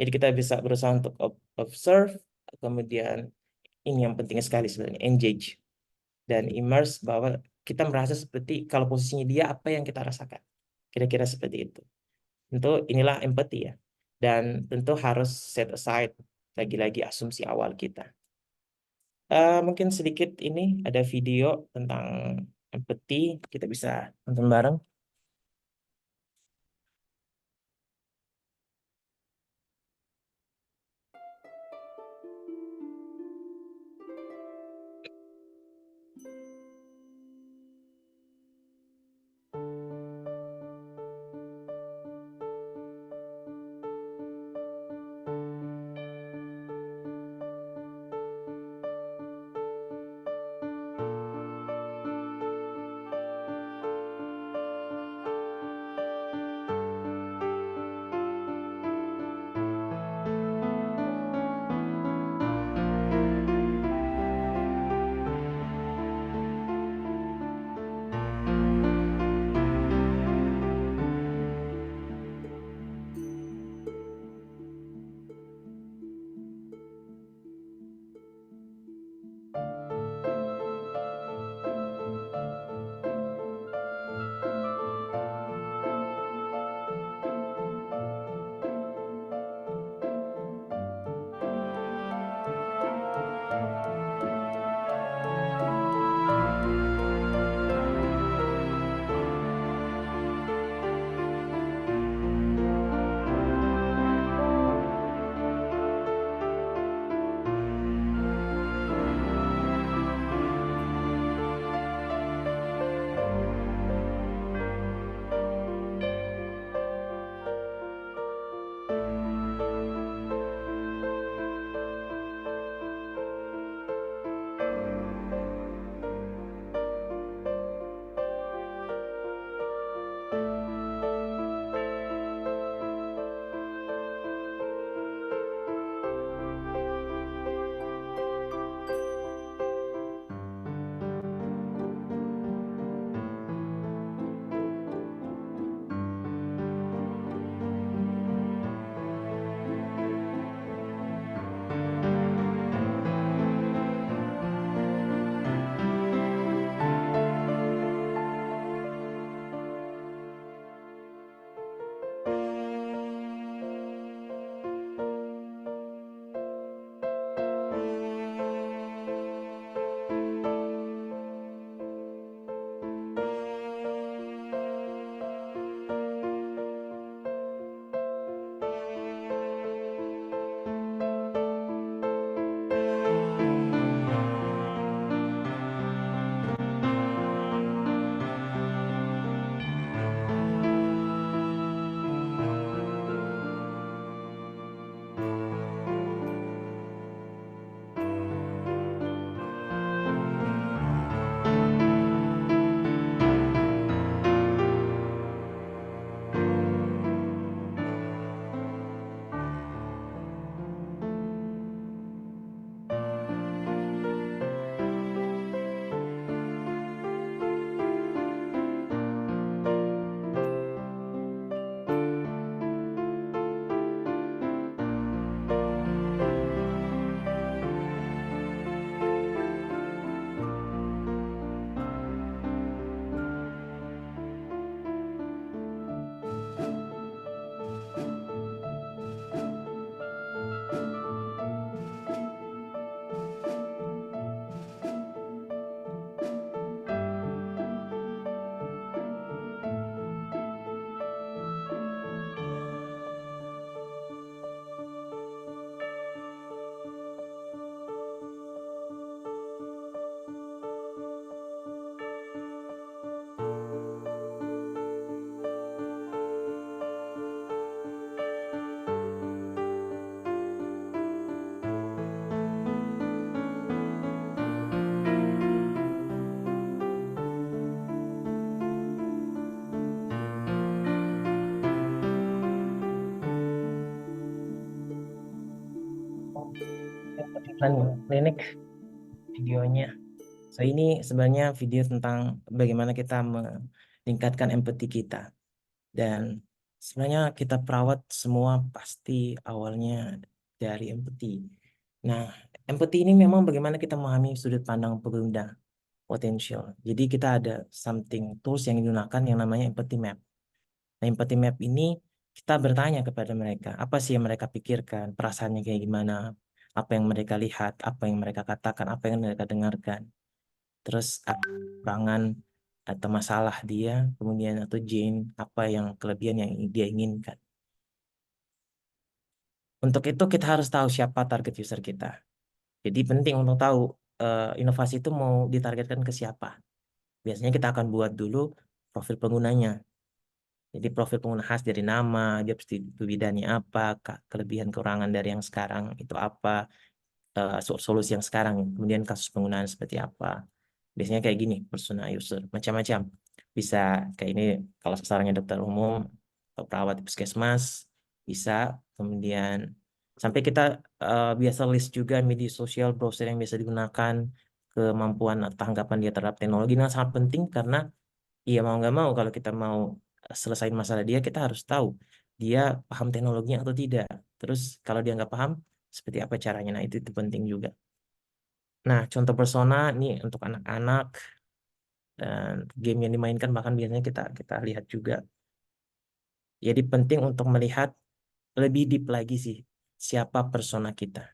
Jadi kita bisa berusaha untuk observe, kemudian ini yang penting sekali sebenarnya, engage dan immerse, bahwa kita merasa seperti kalau posisinya dia apa yang kita rasakan. Kira-kira seperti itu. Tentu inilah empati ya. Dan tentu harus set aside lagi-lagi asumsi awal kita. Mungkin sedikit ini ada video tentang empati, kita bisa nonton bareng. klinik videonya. So ini sebenarnya video tentang bagaimana kita meningkatkan empati kita. Dan sebenarnya kita perawat semua pasti awalnya dari empati. Nah, empati ini memang bagaimana kita memahami sudut pandang pengguna potensial. Jadi kita ada something tools yang digunakan yang namanya empathy map. Nah, empathy map ini kita bertanya kepada mereka, apa sih yang mereka pikirkan, perasaannya kayak gimana, apa yang mereka lihat, apa yang mereka katakan, apa yang mereka dengarkan. Terus apa kekurangan atau masalah dia, kemudian atau Jane, apa yang kelebihan yang dia inginkan. Untuk itu kita harus tahu siapa target user kita. Jadi penting untuk tahu inovasi itu mau ditargetkan ke siapa. Biasanya kita akan buat dulu profil penggunanya. Jadi profil pengguna khas dari nama, dia pasti bidangnya apa, kelebihan kekurangan dari yang sekarang itu apa, solusi yang sekarang, kemudian kasus penggunaan seperti apa. Biasanya kayak gini, persona user, macam-macam. Bisa kayak ini kalau sasarannya dokter umum atau perawat di puskesmas, bisa. Kemudian sampai kita biasa list juga media sosial, browser yang biasa digunakan, kemampuan atau tanggapan dia terhadap teknologi. Nah, sangat penting karena iya mau nggak mau kalau kita mau selesaiin masalah dia, kita harus tahu dia paham teknologinya atau tidak. Terus kalau dia nggak paham, seperti apa caranya. Nah, itu penting juga. Nah, contoh persona ini untuk anak-anak dan game yang dimainkan bahkan biasanya kita lihat juga. Jadi penting untuk melihat lebih deep lagi sih siapa persona kita.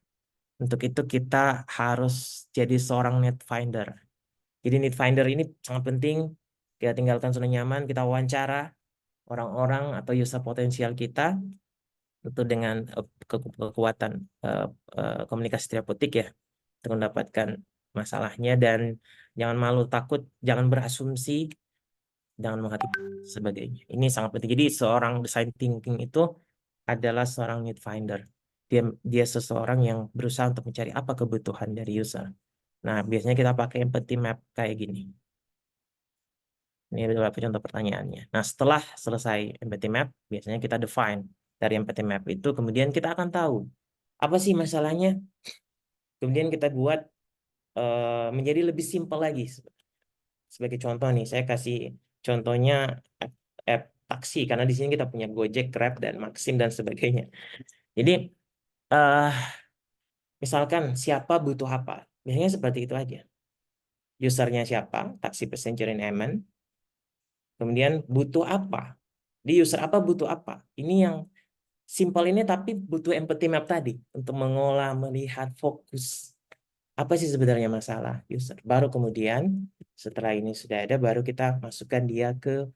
Untuk itu kita harus jadi seorang net finder. Jadi need finder ini sangat penting. Kita tinggalkan zona nyaman, kita wawancara orang-orang atau user potensial kita tentu dengan kekuatan komunikasi terapeutik ya untuk mendapatkan masalahnya, dan jangan malu takut, jangan berasumsi, jangan menghakimi sebagainya. Ini sangat penting. Jadi seorang design thinking itu adalah seorang need finder. Dia seseorang yang berusaha untuk mencari apa kebutuhan dari user. Nah, biasanya kita pakai empathy map kayak gini. Ini beberapa contoh pertanyaannya. Nah, setelah selesai empathy map, biasanya kita define dari empathy map itu, kemudian kita akan tahu apa sih masalahnya. Kemudian kita buat menjadi lebih simpel lagi. Sebagai contoh nih, saya kasih contohnya app taksi, karena di sini kita punya Gojek, Grab, dan Maxim, dan sebagainya. Jadi, misalkan siapa butuh apa, biasanya seperti itu aja. Usernya siapa, taksi passenger in Amen. Kemudian butuh apa, di user apa butuh apa. Ini yang simpel ini, tapi butuh empathy map tadi untuk mengolah, melihat, fokus. Apa sih sebenarnya masalah user. Baru kemudian setelah ini sudah ada, baru kita masukkan dia ke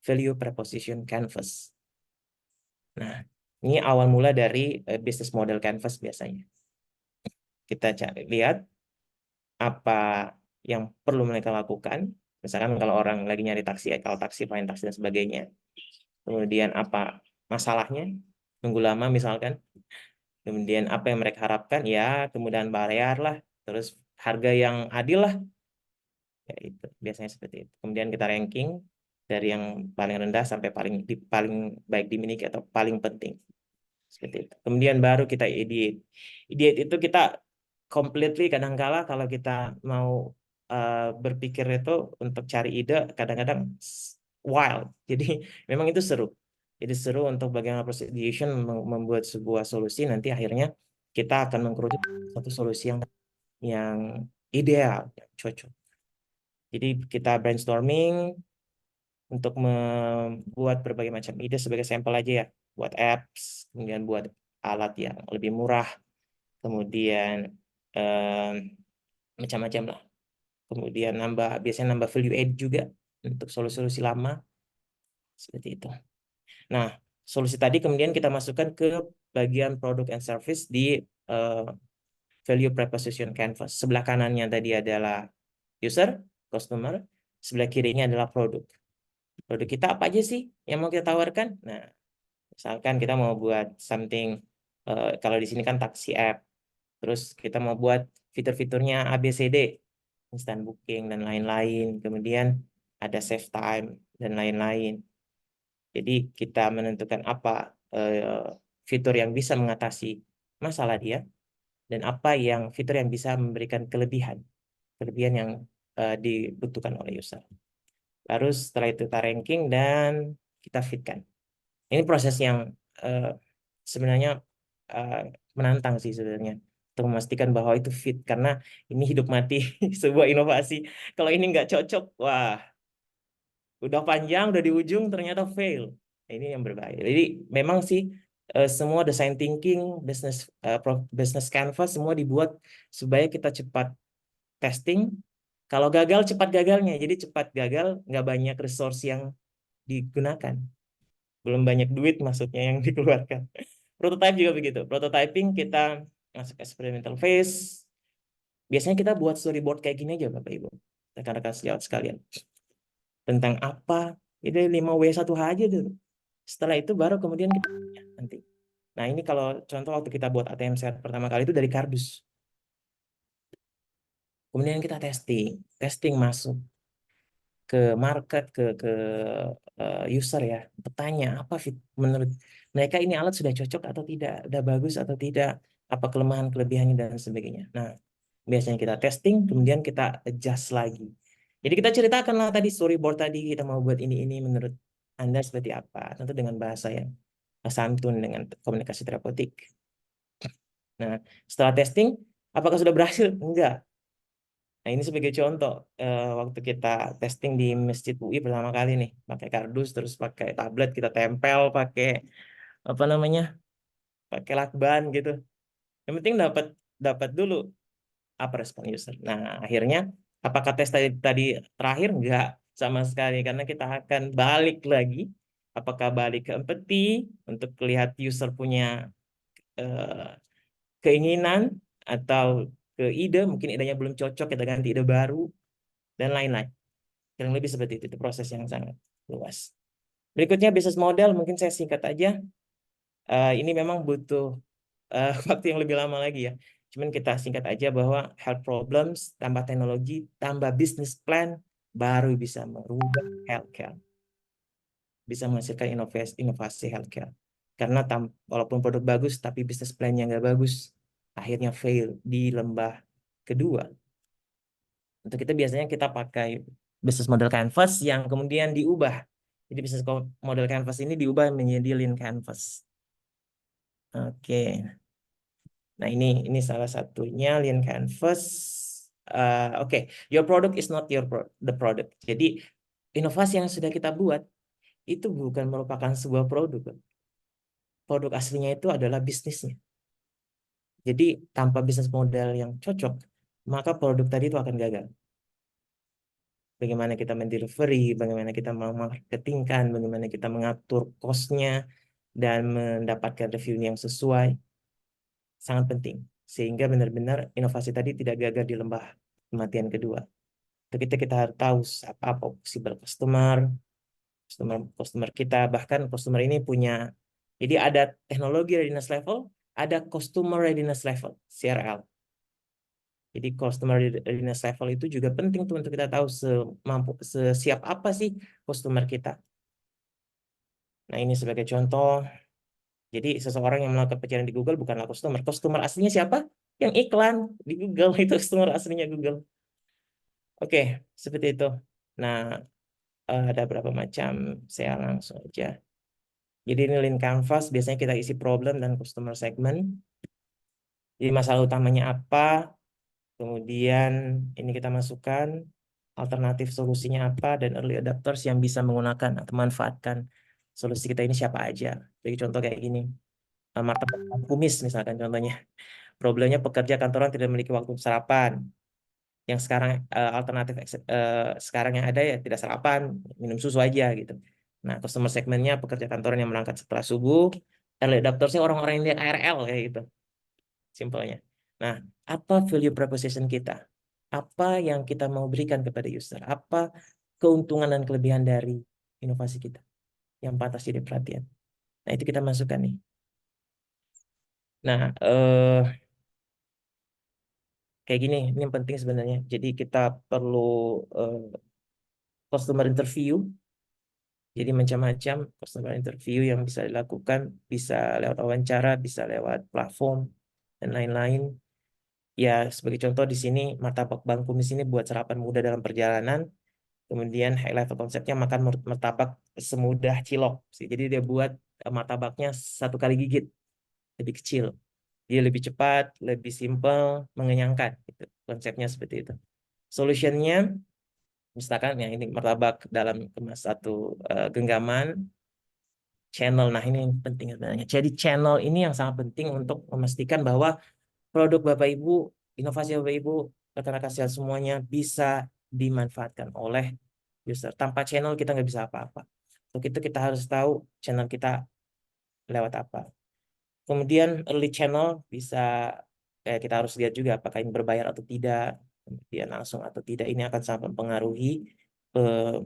value proposition canvas. Nah, ini awal mula dari business model canvas biasanya. Kita lihat apa yang perlu mereka lakukan. Misalkan kalau orang lagi nyari taksi, kalau taksi, find taksi dan sebagainya. Kemudian apa masalahnya, nunggu lama misalkan. Kemudian apa yang mereka harapkan, ya kemudahan bayar lah, terus harga yang adil lah. Ya, itu biasanya seperti itu. Kemudian kita ranking dari yang paling rendah sampai paling baik dimiliki atau paling penting. Seperti itu. Kemudian baru kita ideate. Ideate itu kita completely, kadang-kala kalau kita mau berpikir itu untuk cari ide, kadang-kadang wild. Jadi memang itu seru. Jadi seru untuk bagaimana proses ideation membuat sebuah solusi, nanti akhirnya kita akan mengkerucut satu solusi yang ideal, yang cocok. Jadi kita brainstorming untuk membuat berbagai macam ide sebagai sampel aja ya. Buat apps, kemudian buat alat yang lebih murah, kemudian macam-macam lah. Kemudian biasanya nambah value add juga untuk solusi-solusi lama. Seperti itu. Nah, solusi tadi kemudian kita masukkan ke bagian product and service di value proposition canvas. Sebelah kanannya tadi adalah user, customer, sebelah kirinya adalah produk. Produk kita apa aja sih yang mau kita tawarkan? Nah, misalkan kita mau buat something, kalau di sini kan taksi app, terus kita mau buat fitur-fiturnya ABCD, instant booking dan lain-lain, kemudian ada save time dan lain-lain. Jadi kita menentukan apa fitur yang bisa mengatasi masalah dia, dan apa yang fitur yang bisa memberikan kelebihan yang dibutuhkan oleh user. Lalu setelah itu kita ranking dan kita fitkan. Ini proses yang sebenarnya menantang sih sebenarnya untuk memastikan bahwa itu fit, karena ini hidup mati sebuah inovasi. Kalau ini nggak cocok, wah, udah panjang, udah di ujung, ternyata fail. Ini yang berbahaya. Jadi memang sih semua design thinking, business canvas semua dibuat supaya kita cepat testing. Kalau gagal, cepat gagalnya. Jadi cepat gagal, nggak banyak resource yang digunakan. Belum banyak duit maksudnya yang dikeluarkan. Prototype juga begitu. Prototyping kita masuk experimental phase. Biasanya kita buat storyboard kayak gini aja Bapak Ibu. Rekan-rekan sejawat sekalian. Tentang apa? Itu 5W1H aja dulu. Setelah itu baru kemudian kita nanti. Nah ini kalau contoh waktu kita buat ATM set pertama kali itu dari kardus. Kemudian kita testing masuk ke market, ke user ya, bertanya apa menurut mereka ini alat sudah cocok atau tidak, sudah bagus atau tidak, apa kelemahan-kelebihannya dan sebagainya. Nah, biasanya kita testing, kemudian kita adjust lagi. Jadi kita ceritakanlah tadi storyboard tadi, kita mau buat ini menurut Anda seperti apa, tentu dengan bahasa yang santun, dengan komunikasi terapeutik. Nah, setelah testing, apakah sudah berhasil? Enggak. Nah, ini sebagai contoh, waktu kita testing di Masjid UI pertama kali nih, pakai kardus, terus pakai tablet, kita tempel, pakai apa namanya, pakai lakban gitu. Yang penting dapat dulu apa respon user. Nah, akhirnya apakah tes tadi terakhir? Enggak sama sekali, karena kita akan balik lagi. Apakah balik ke empathy untuk lihat user punya keinginan atau ke ide, mungkin idenya belum cocok, kita ganti ide baru, dan lain-lain. Kurang lebih seperti itu proses yang sangat luas. Berikutnya bisnis model, mungkin saya singkat aja. Ini memang butuh waktu yang lebih lama lagi ya. Cuman kita singkat aja bahwa health problems, tambah teknologi, tambah business plan, baru bisa merubah healthcare. Bisa menghasilkan inovasi healthcare. Karena walaupun produk bagus, tapi business plan-nya nggak bagus, akhirnya fail di lembah kedua. Untuk itu biasanya kita pakai business model canvas yang kemudian diubah. Jadi business model canvas ini diubah menjadi lean canvas. Oke. Nah, ini salah satunya lean canvas. Oke, your product is not the product. Jadi inovasi yang sudah kita buat itu bukan merupakan sebuah produk. Produk aslinya itu adalah bisnisnya. Jadi tanpa bisnis model yang cocok, maka produk tadi itu akan gagal. Bagaimana kita mendelivery, bagaimana kita memarketingkan, bagaimana kita mengatur cost-nya, dan mendapatkan review yang sesuai, sangat penting. Sehingga benar-benar inovasi tadi tidak gagal di lembah kematian kedua. Kita harus tahu apa possible customer kita, bahkan customer ini punya, jadi ada teknologi readiness level, ada customer readiness level, CRL. Jadi customer readiness level itu juga penting tuh untuk kita tahu sesiap apa sih customer kita. Nah, ini sebagai contoh. Jadi seseorang yang melakukan pencarian di Google bukanlah customer. Customer aslinya siapa? Yang iklan di Google itu customer aslinya Google. Oke, seperti itu. Nah, ada berapa macam? Saya langsung aja. Jadi ini lean canvas, biasanya kita isi problem dan customer segment. Jadi masalah utamanya apa? Kemudian ini kita masukkan alternatif solusinya apa, dan early adopters yang bisa menggunakan atau manfaatkan solusi kita ini siapa aja. Jadi contoh kayak gini. Martabak kumis misalkan contohnya. Problemnya pekerja kantoran tidak memiliki waktu sarapan. Yang sekarang alternatif sekarang yang ada ya tidak sarapan, minum susu aja gitu. Nah, customer segmentnya pekerja kantoran yang berangkat setelah subuh, early adoptersnya orang-orang yang lihat ARL kayak gitu. Simpelnya. Nah, apa value proposition kita? Apa yang kita mau berikan kepada user? Apa keuntungan dan kelebihan dari inovasi kita yang pantas jadi perhatian? Nah, itu kita masukkan nih. Nah, kayak gini, ini yang penting sebenarnya. Jadi kita perlu customer interview. Jadi macam-macam customer interview yang bisa dilakukan, bisa lewat wawancara, bisa lewat platform, dan lain-lain. Ya, sebagai contoh di sini martabak Bang Kumis ini buat sarapan mudah dalam perjalanan. Kemudian high level konsepnya makan martabak semudah cilok sih. Jadi dia buat martabaknya satu kali gigit, lebih kecil. Dia lebih cepat, lebih simple, mengenyangkan. Gitu. Konsepnya seperti itu. Solutionnya, misalkan ya ini martabak dalam kemas satu genggaman, channel. Nah ini yang penting sebenarnya. Jadi channel ini yang sangat penting untuk memastikan bahwa produk Bapak Ibu, inovasi Bapak Ibu, rekan-rekan sales semuanya bisa dimanfaatkan oleh user. Tanpa channel kita nggak bisa apa-apa. Untuk itu kita harus tahu channel kita lewat apa. Kemudian early channel bisa kita harus lihat juga apakah ini berbayar atau tidak, kemudian langsung atau tidak. Ini akan sangat mempengaruhi eh,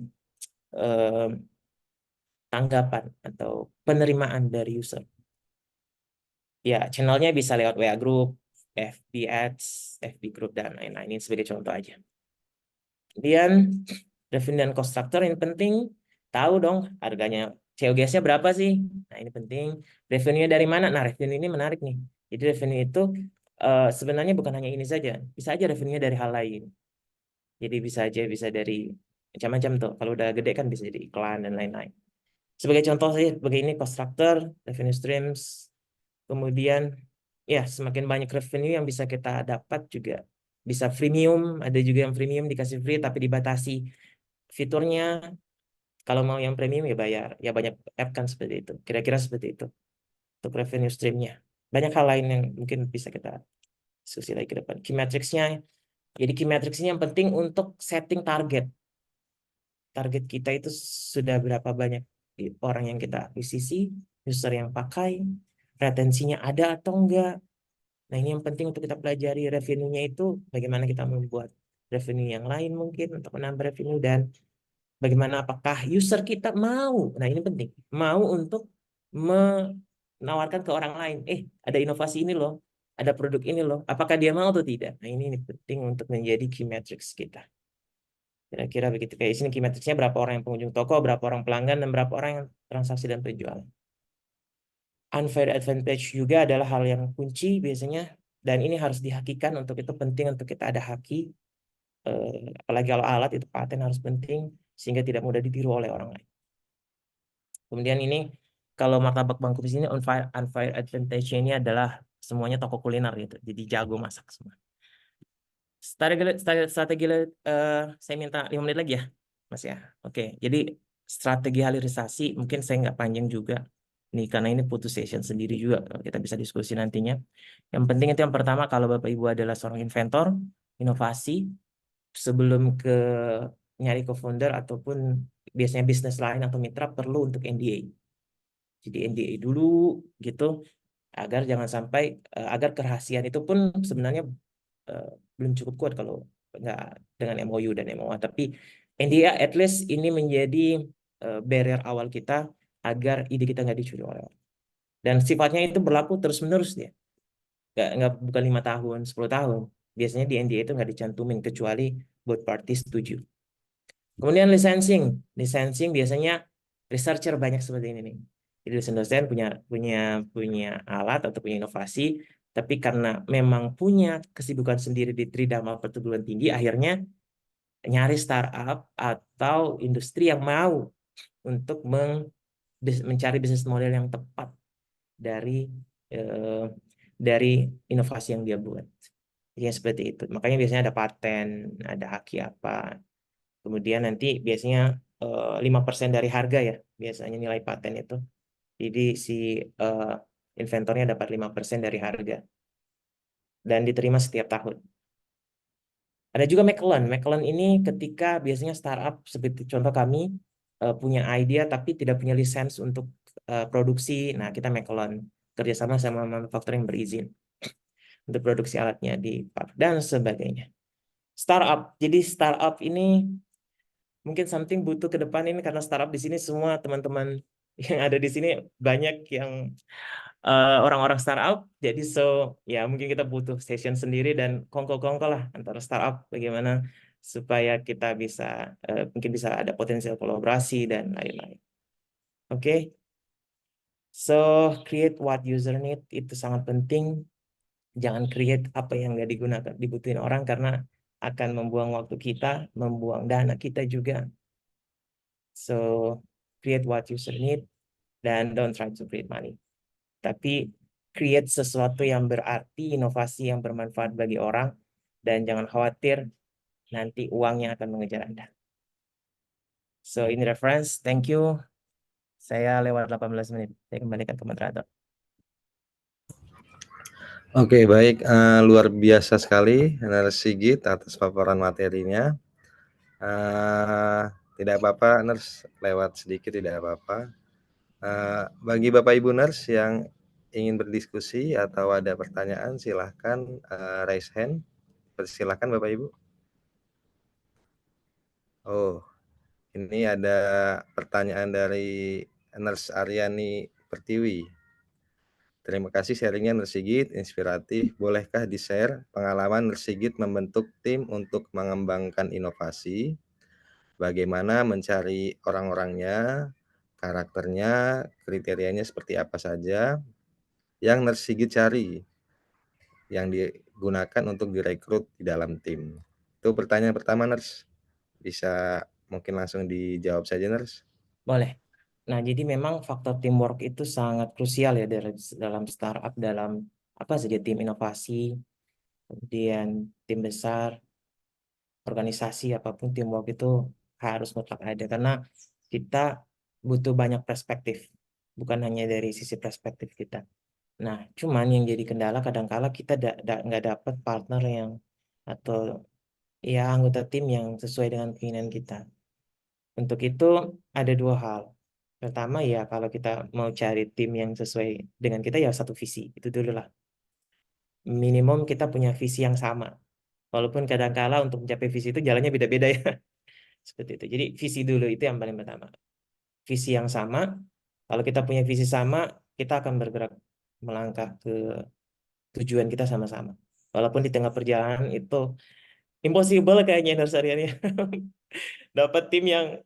eh, tanggapan atau penerimaan dari user. Ya, channelnya bisa lewat WA Group, FB Ads, FB Group, dan lain-lain. Ini sebagai contoh aja. Kemudian, revenue dan cost structure ini penting. Tahu dong harganya COGS-nya berapa sih? Nah, ini penting. Revenue dari mana? Nah, revenue ini menarik nih. Jadi revenue itu sebenarnya bukan hanya ini saja. Bisa aja revenue dari hal lain. Jadi bisa dari macam-macam tuh. Kalau udah gede kan bisa jadi iklan dan lain-lain. Sebagai contoh saja, begini cost structure, revenue streams, kemudian ya semakin banyak revenue yang bisa kita dapat juga bisa freemium, ada juga yang freemium dikasih free tapi dibatasi fiturnya. Kalau mau yang premium ya bayar. Ya banyak app kan seperti itu. Kira-kira seperti itu untuk revenue streamnya. Banyak hal lain yang mungkin bisa kita diskusi lagi ke depan. Key metrics-nya, jadi key metrics-nya yang penting untuk setting target. Target kita itu sudah berapa banyak orang yang kita akuisisi, user yang pakai, retensinya ada atau enggak. Nah, ini yang penting untuk kita pelajari. Revenue-nya itu bagaimana kita membuat revenue yang lain mungkin untuk menambah revenue, dan bagaimana apakah user kita mau. Nah, ini penting. Mau untuk menawarkan ke orang lain. Ada inovasi ini loh. Ada produk ini loh. Apakah dia mau atau tidak? Nah, ini penting untuk menjadi key metrics kita. Kira-kira begitu. Kayak sini key metrics-nya berapa orang yang pengunjung toko, berapa orang pelanggan, dan berapa orang yang transaksi dan penjualan. Unfair advantage juga adalah hal yang kunci biasanya, dan ini harus dihakikan. Untuk itu penting untuk kita ada haki, apalagi kalau alat itu paten harus penting sehingga tidak mudah ditiru oleh orang lain. Kemudian ini kalau martabak Bang Kumis ini unfair advantage ini adalah semuanya toko kuliner gitu, jadi jago masak semua. Strategi saya minta 5 menit lagi ya Mas ya. Oke, jadi strategi hilirisasi mungkin saya nggak panjang juga nih karena ini putus session sendiri juga, kita bisa diskusi nantinya. Yang penting itu yang pertama, kalau Bapak Ibu adalah seorang inventor inovasi, sebelum ke nyari co-founder ataupun biasanya bisnis lain atau mitra, perlu untuk NDA. Jadi NDA dulu gitu, agar jangan sampai agar kerahasiaan itu pun sebenarnya belum cukup kuat kalau nggak dengan MOU dan MOA, tapi NDA at least ini menjadi barrier awal kita agar ide kita nggak dicuri oleh orang. Dan sifatnya itu berlaku terus-menerus dia. Nggak bukan 5 tahun, 10 tahun. Biasanya di NDA itu nggak dicantumin kecuali both parties setuju. Kemudian licensing biasanya researcher banyak seperti ini nih. Jadi dosen-dosen punya alat atau punya inovasi, tapi karena memang punya kesibukan sendiri di tridharma perguruan tinggi, akhirnya nyari startup atau industri yang mau untuk mencari bisnis model yang tepat dari inovasi yang dia buat. Jadi seperti itu. Makanya biasanya ada paten, ada haki apa. Kemudian nanti biasanya 5% dari harga ya, biasanya nilai paten itu. Jadi si inventornya dapat 5% dari harga. Dan diterima setiap tahun. Ada juga McLaren. McLaren ini ketika biasanya startup, seperti contoh kami, punya idea tapi tidak punya lisensi untuk produksi. Nah, kita McLaren kerjasama sama manufacturing berizin untuk produksi alatnya di park dan sebagainya. Startup. Jadi startup ini mungkin something butuh ke depan ini, karena startup di sini semua teman-teman yang ada di sini banyak yang orang-orang startup. Jadi ya mungkin kita butuh session sendiri dan kongko-kongko lah antara startup, bagaimana supaya kita bisa mungkin bisa ada potensial kolaborasi dan lain-lain. Oke. So create what user need itu sangat penting. Jangan create apa yang nggak dibutuhin orang, karena akan membuang waktu kita, membuang dana kita juga. So, create what user need, dan don't try to create money. Tapi create sesuatu yang berarti, inovasi yang bermanfaat bagi orang, dan jangan khawatir nanti uangnya akan mengejar Anda. So, ini reference. Thank you. Saya lewat 18 menit. Saya kembalikan ke moderator. Oke, baik. Luar biasa sekali Nurse Sigit atas paparan materinya. Tidak apa-apa, Nurse, lewat sedikit tidak apa-apa. Bagi Bapak Ibu Nurse yang ingin berdiskusi atau ada pertanyaan, silahkan raise hand. Persilahkan Bapak Ibu. Oh, ini ada pertanyaan dari Nurse Aryani Pertiwi. Terima kasih sharingnya Nurse Sigit, inspiratif. Bolehkah di-share pengalaman Nurse Sigit membentuk tim untuk mengembangkan inovasi? Bagaimana mencari orang-orangnya, karakternya, kriterianya seperti apa saja yang Nurse Sigit cari, yang digunakan untuk direkrut di dalam tim? Itu pertanyaan pertama, Nurse. Bisa mungkin langsung dijawab saja, Nurse. Boleh. Nah, jadi memang faktor teamwork itu sangat krusial ya dalam startup, dalam apa saja, tim inovasi, kemudian tim besar, organisasi, apapun teamwork itu harus mutlak ada, karena kita butuh banyak perspektif, bukan hanya dari sisi perspektif kita. Nah, cuman yang jadi kendala kadangkala kita nggak dapat partner yang, atau ya anggota tim yang sesuai dengan keinginan kita. Untuk itu ada dua hal. Pertama ya, kalau kita mau cari tim yang sesuai dengan kita ya satu visi, itu dulu lah. Minimum kita punya visi yang sama. Walaupun kadangkala untuk mencapai visi itu jalannya beda-beda ya. Seperti itu. Jadi visi dulu itu yang paling pertama. Visi yang sama. Kalau kita punya visi sama, kita akan bergerak melangkah ke tujuan kita sama-sama. Walaupun di tengah perjalanan itu impossible kayaknya nursery-nya. Dapat tim yang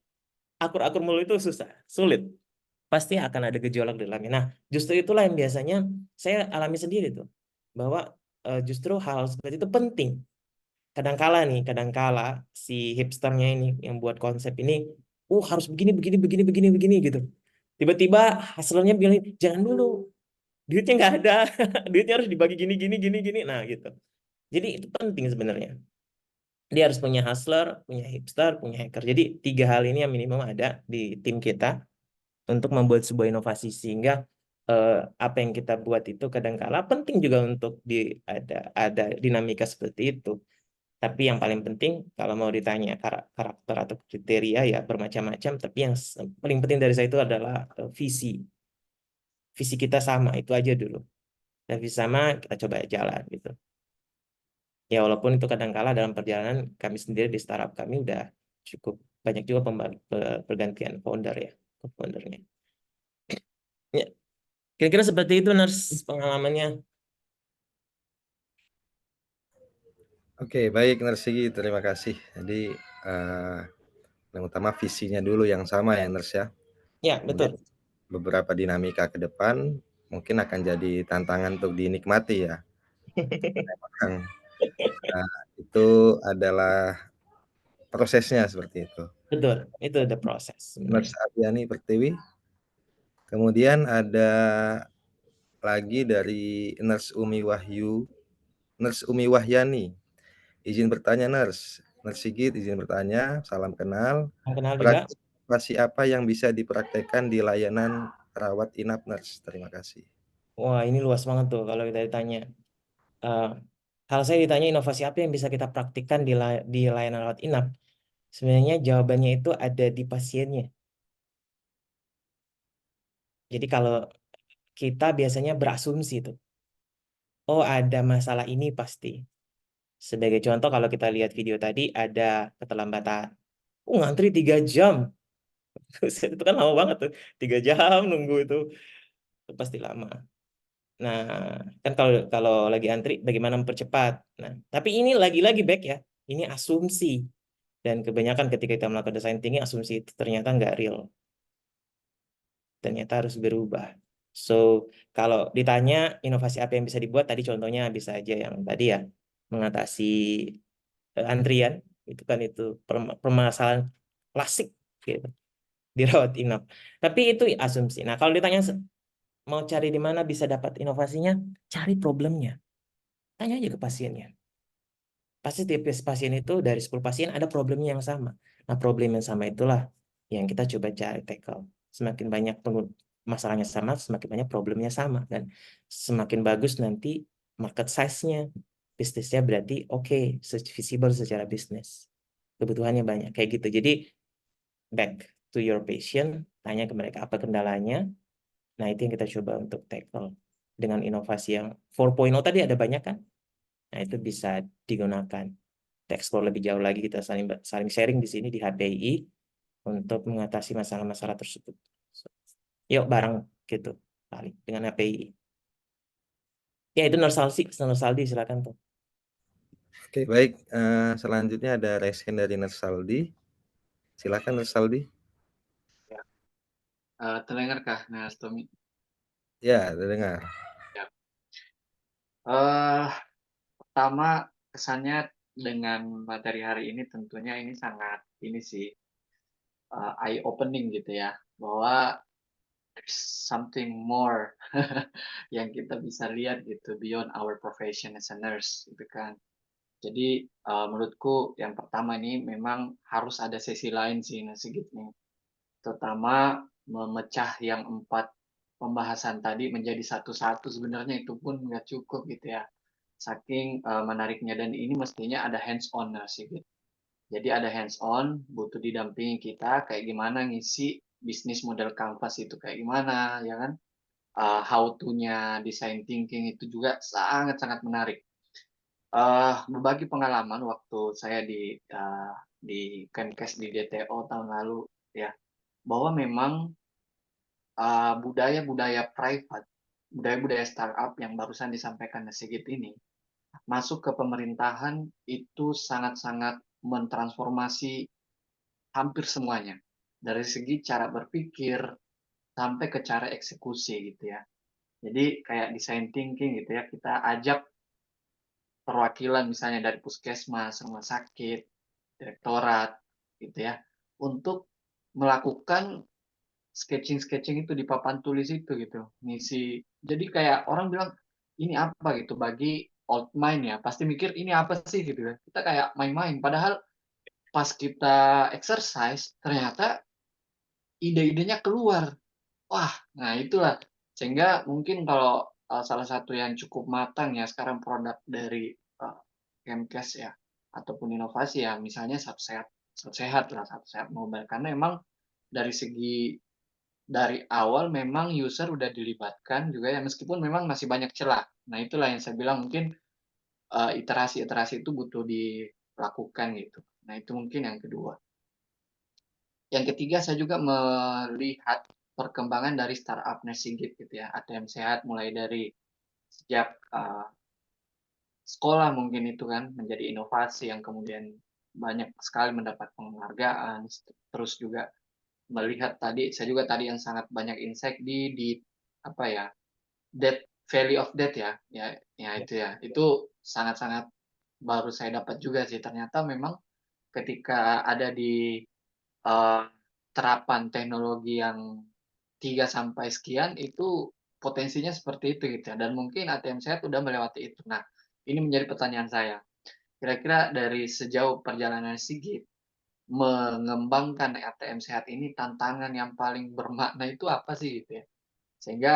akur-akur mulu itu susah, sulit. Pasti akan ada gejolak di dalamnya. Nah, justru itulah yang biasanya saya alami sendiri tuh. Bahwa justru hal seperti itu penting. Kadangkala si hipsternya ini yang buat konsep ini, harus begini gitu. Tiba-tiba hasilnya bilang, jangan dulu, duitnya nggak ada, duitnya harus dibagi gini. Nah, gitu. Jadi itu penting sebenarnya. Dia harus punya hustler, punya hipster, punya hacker. Jadi 3 hal ini yang minimum ada di tim kita untuk membuat sebuah inovasi, sehingga apa yang kita buat itu kadangkala penting juga untuk ada dinamika seperti itu. Tapi yang paling penting kalau mau ditanya karakter atau kriteria ya bermacam-macam, tapi yang paling penting dari saya itu adalah visi. Visi kita sama, itu aja dulu. Dan visi sama, kita coba jalan gitu. Ya walaupun itu kadangkala dalam perjalanan kami sendiri di startup kami udah cukup banyak juga pergantian founder ya, foundernya. Ya, kira-kira seperti itu Nurse pengalamannya. Oke, baik Nurse Sigit, terima kasih. Jadi yang utama visinya dulu yang sama ya Nurse ya. Ya, Kemudian betul. beberapa dinamika ke depan mungkin akan jadi tantangan untuk dinikmati ya. Memang itu adalah prosesnya seperti itu. Betul, itu the proses Nurse sebenarnya. Aryani Pertiwi. Kemudian ada lagi dari Nurse Umi Wahyani. Izin bertanya Nurse Sigit izin bertanya, salam kenal. Yang kenal juga. Praktikasi apa yang bisa dipraktekkan di layanan rawat inap Nurse? Terima kasih. Wah, ini luas banget tuh kalau kita ditanya. Kalau saya ditanya inovasi apa yang bisa kita praktikkan di layanan rawat inap, sebenarnya jawabannya itu ada di pasiennya. Jadi kalau kita biasanya berasumsi tuh, oh ada masalah ini pasti. Sebagai contoh kalau kita lihat video tadi ada keterlambatan. Ngantri 3 jam. Itu kan lama banget tuh. 3 jam nunggu itu pasti lama. Nah, kan kalau lagi antri bagaimana mempercepat. Nah, tapi ini lagi-lagi back ya. Ini asumsi. Dan kebanyakan ketika kita melakukan desain tinggi, asumsi itu ternyata nggak real. Ternyata harus berubah. So, kalau ditanya inovasi apa yang bisa dibuat, tadi contohnya bisa aja yang tadi ya, mengatasi antrian, itu kan itu permasalahan klasik gitu, dirawat inap. Tapi itu asumsi. Nah, kalau ditanya mau cari di mana bisa dapat inovasinya, cari problemnya. Tanya aja ke pasiennya. Pasti tiap pasien itu dari 10 pasien ada problemnya yang sama. Nah, problem yang sama itulah yang kita coba cari tackle. Semakin banyak masalahnya sama, semakin banyak problemnya sama. Dan semakin bagus nanti market size-nya. Bisnisnya berarti oke, visible secara bisnis. Kebutuhannya banyak. Kayak gitu. Jadi, back to your patient, tanya ke mereka apa kendalanya. Nah, itu yang kita coba untuk tackle. Dengan inovasi yang 4.0 tadi ada banyak kan? Nah, itu bisa digunakan. Kita explore lebih jauh lagi, kita saling sharing di sini di HPI untuk mengatasi masalah-masalah tersebut. Yuk bareng gitu kali dengan HPI. Ya itu Nur Saldi silakan tuh. Oke, baik. Selanjutnya ada resen dari Nersaldi. Silakan Nersaldi. Terdengarkah, Mas Tommy? Ya, terdengar. Pertama kesannya dengan materi hari ini tentunya ini sangat ini sih eye opening gitu ya, bahwa there's something more yang kita bisa lihat gitu beyond our profession as a nurse gitu kan. Jadi menurutku yang pertama ini memang harus ada sesi lain sih Sigit nih, terutama memecah yang 4 pembahasan tadi menjadi satu-satu, sebenarnya itu pun nggak cukup gitu ya. Saking menariknya, dan ini mestinya ada hands on sih gitu. Jadi ada hands on, butuh didampingi kita kayak gimana ngisi bisnis model canvas itu kayak gimana ya kan. How to-nya design thinking itu juga sangat-sangat menarik. Berbagi pengalaman waktu saya di Kemenkes di DTO tahun lalu ya, bahwa memang budaya-budaya private, budaya-budaya startup yang barusan disampaikan Sigit ini masuk ke pemerintahan itu sangat-sangat mentransformasi hampir semuanya. Dari segi cara berpikir sampai ke cara eksekusi gitu ya. Jadi kayak design thinking gitu ya, kita ajak perwakilan misalnya dari puskesmas, rumah sakit, direktorat gitu ya, untuk melakukan sketching-sketching itu di papan tulis itu gitu, ngisi. Jadi kayak orang bilang ini apa gitu, bagi old mind ya, pasti mikir ini apa sih gitu ya. Kita kayak main-main, padahal pas kita exercise ternyata ide-idenya keluar. Wah, nah itulah. Sehingga mungkin kalau salah satu yang cukup matang ya sekarang produk dari Kemkes ya, ataupun inovasi ya, misalnya Satu Sehat lah, Satu Sehat Mobile. Karena memang dari segi dari awal memang user udah dilibatkan juga ya, meskipun memang masih banyak celah. Nah itulah yang saya bilang mungkin iterasi-iterasi itu butuh dilakukan gitu. Nah itu mungkin yang kedua. Yang ketiga saya juga melihat perkembangan dari startup-nya Sigit gitu ya, ATM Sehat, mulai dari sejak sekolah mungkin itu kan menjadi inovasi yang kemudian banyak sekali mendapat penghargaan, terus juga melihat tadi, saya juga tadi yang sangat banyak insight di apa ya, Death Valley of Death ya, ya itu ya, itu sangat-sangat baru saya dapat juga sih, ternyata memang ketika ada di terapan teknologi yang 3 sampai sekian itu potensinya seperti itu gitu ya, dan mungkin ATM Sehat udah melewati itu. Nah, ini menjadi pertanyaan saya, kira-kira dari sejauh perjalanan Sigit mengembangkan ATM Sehat ini, tantangan yang paling bermakna itu apa sih gitu ya? Sehingga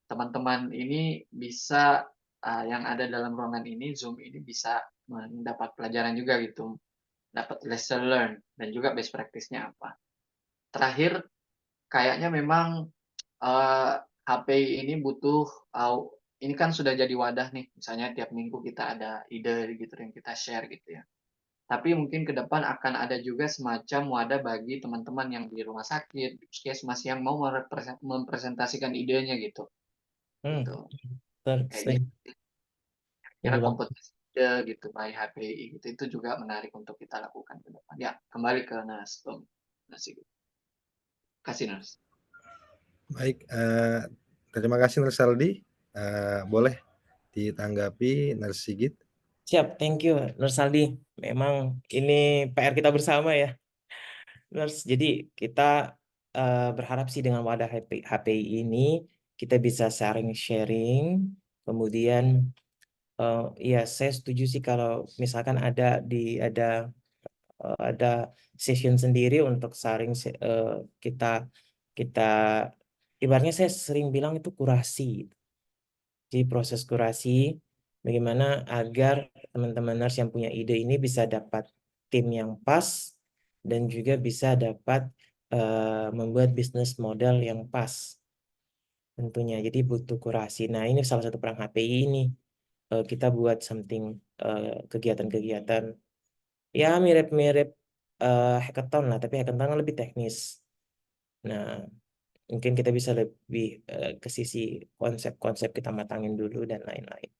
teman-teman ini bisa yang ada dalam ruangan ini, Zoom ini bisa mendapat pelajaran juga gitu, dapat lesson learn dan juga best practice-nya apa. Terakhir, kayaknya memang HPI ini butuh, ini kan sudah jadi wadah nih, misalnya tiap minggu kita ada ide gitu yang kita share gitu ya. Tapi mungkin ke depan akan ada juga semacam wadah bagi teman-teman yang di rumah sakit, di puskesmas yang mau mempresentasikan idenya gitu. Gitu. Kayak Setuju. gitu. Kira kompetisi ide gitu by HPI gitu, itu juga menarik untuk kita lakukan ke depan. Ya, kembali ke Nas. Kasih Nas. Baik, Terima kasih Nurse Saldi. Boleh ditanggapi Nurse Sigit? Siap, thank you, Nur Saldi. Memang ini PR kita bersama ya, Nurs. Jadi kita berharap sih dengan wadah HPI ini kita bisa sharing-sharing. Kemudian ya saya setuju sih kalau misalkan ada session sendiri untuk sharing kita kita ibaratnya saya sering bilang itu kurasi. Jadi proses kurasi bagaimana agar teman-teman nurse yang punya ide ini bisa dapat tim yang pas dan juga bisa dapat membuat bisnis model yang pas tentunya. Jadi butuh kurasi. Nah, ini salah satu peran HPI ini. Kita buat kegiatan-kegiatan ya mirip-mirip hackathon lah, tapi hackathon lebih teknis. Nah, mungkin kita bisa lebih ke sisi konsep-konsep kita matangin dulu dan lain-lain.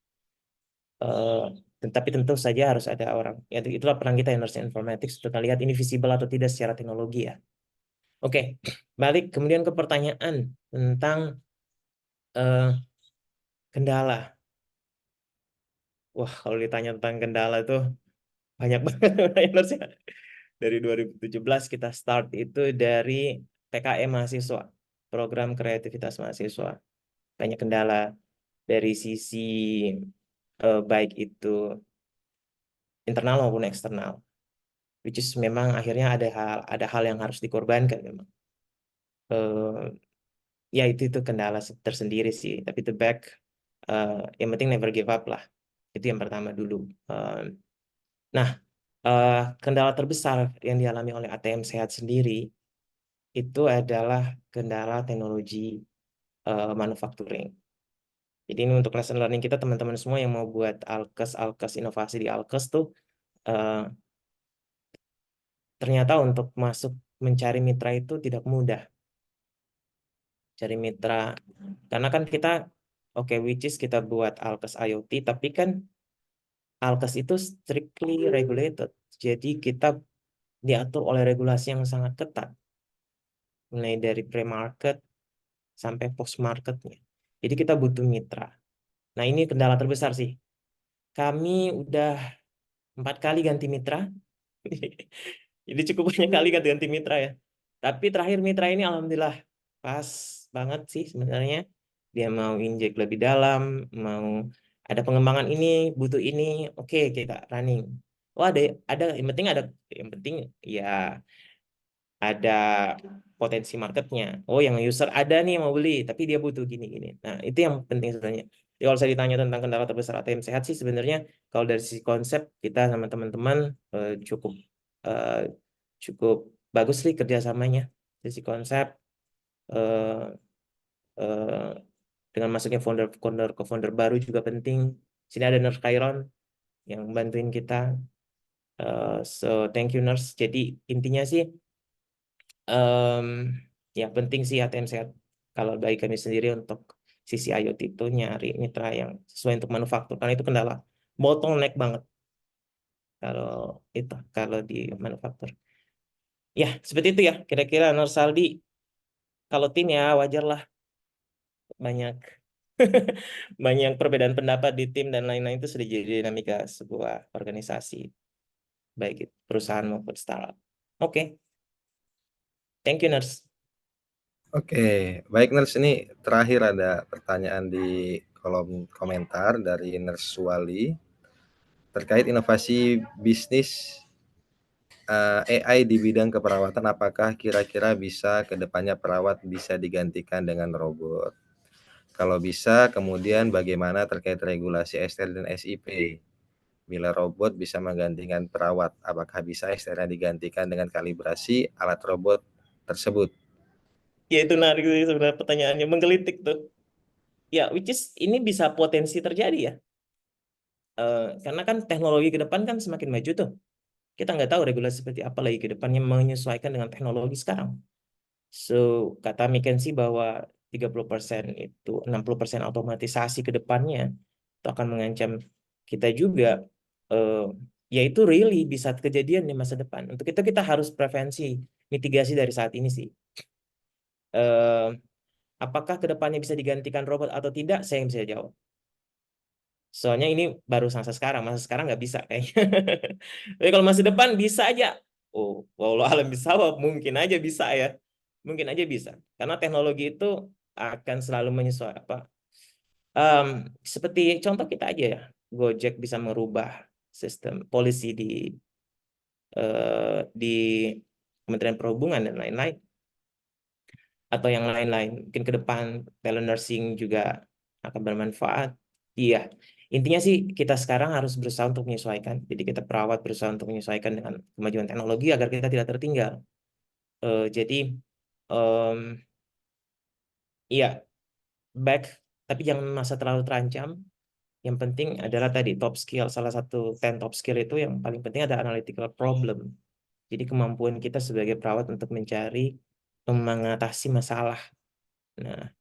Tapi tentu saja harus ada orang. Ya, itulah peran kita Nurse Informatics untuk melihat ini visible atau tidak secara teknologi ya. Oke, balik kemudian ke pertanyaan tentang kendala. Wah, kalau ditanya tentang kendala itu banyak banget Nurse ya. Dari 2017 kita start itu dari PKM mahasiswa, program kreativitas mahasiswa. Banyak kendala dari sisi baik itu internal maupun eksternal. Which is memang akhirnya ada hal yang harus dikorbankan memang. Ya itu kendala tersendiri sih. Tapi the back, yang penting never give up lah. Itu yang pertama dulu. Nah, kendala terbesar yang dialami oleh ATM Sehat sendiri itu adalah kendala teknologi manufacturing. Jadi ini untuk lesson learning kita teman-teman semua yang mau buat alkes inovasi di alkes tuh ternyata untuk masuk mencari mitra itu tidak mudah. Cari mitra karena kan kita which is kita buat alkes IoT tapi kan alkes itu strictly regulated. Jadi kita diatur oleh regulasi yang sangat ketat. Mulai dari pre-market sampai post-marketnya. Jadi kita butuh mitra. Nah ini kendala terbesar sih. Kami udah 4 kali ganti mitra. Jadi cukup banyak kali ganti mitra ya. Tapi terakhir mitra ini alhamdulillah pas banget sih sebenarnya. Dia mau injek lebih dalam, mau ada pengembangan ini, butuh ini, oke kita running. Oh ada yang penting ya ada potensi marketnya. Oh yang user ada nih yang mau beli, tapi dia butuh gini-gini. Nah itu yang penting sebenarnya. Jadi kalau saya ditanya tentang kendala terbesar ATM Sehat sih sebenarnya kalau dari sisi konsep kita sama teman-teman cukup bagus sih kerjasamanya. Dari sisi konsep dengan masuknya founder baru juga penting. Sini ada Nurse Khairon yang bantuin kita. So thank you Nurse. Jadi intinya sih ya penting sih ATM Sehat kalau bagi kami sendiri untuk sisi IoT itu nyari mitra yang sesuai untuk manufaktur karena itu kendala bottleneck banget kalau di manufaktur. Ya seperti itu ya kira-kira Nur Saldi. Kalau tim ya wajar lah banyak banyak perbedaan pendapat di tim dan lain-lain itu sudah jadi dinamika sebuah organisasi baik itu perusahaan maupun startup. Oke. Thank you Nurse. Oke, baik Nurse, ini terakhir ada pertanyaan di kolom komentar dari Nurse Wali terkait inovasi bisnis AI di bidang keperawatan. Apakah kira-kira bisa kedepannya perawat bisa digantikan dengan robot? Kalau bisa, kemudian bagaimana terkait regulasi STR dan SIP? Bila robot bisa menggantikan perawat, apakah bisa STR digantikan dengan kalibrasi alat robot tersebut? Ya itu menarik sih sebenarnya pertanyaannya menggelitik tuh. Ya, which is ini bisa potensi terjadi ya. Karena kan teknologi ke depan kan semakin maju tuh. Kita nggak tahu regulasi seperti apa lagi ke depannya menyesuaikan dengan teknologi sekarang. So, kata McKinsey bahwa 30% itu 60% otomatisasi ke depannya itu akan mengancam kita juga. Yaitu really bisa kejadian di masa depan. Untuk itu kita harus prevensi, mitigasi dari saat ini sih. Apakah kedepannya bisa digantikan robot atau tidak? Saya yang bisa jawab. Soalnya ini baru masa sekarang nggak bisa kayaknya. Tapi kalau masa depan bisa aja. Oh, walau alam bisawab, mungkin aja bisa ya. Mungkin aja bisa. Karena teknologi itu akan selalu menyesuaikan apa? Em, Seperti contoh kita aja ya, Gojek bisa merubah sistem polisi di Kementerian Perhubungan dan lain-lain, atau yang lain-lain. Mungkin ke depan telenursing juga akan bermanfaat. Iya, intinya sih kita sekarang harus berusaha untuk menyesuaikan. Jadi kita perawat berusaha untuk menyesuaikan dengan kemajuan teknologi agar kita tidak tertinggal. Jadi em, iya, back, tapi jangan masa terlalu terancam. Yang penting adalah tadi top skill. Salah satu 10 top skill itu yang paling penting ada analytical problem. Jadi kemampuan kita sebagai perawat untuk mencari, mengatasi masalah. Nah,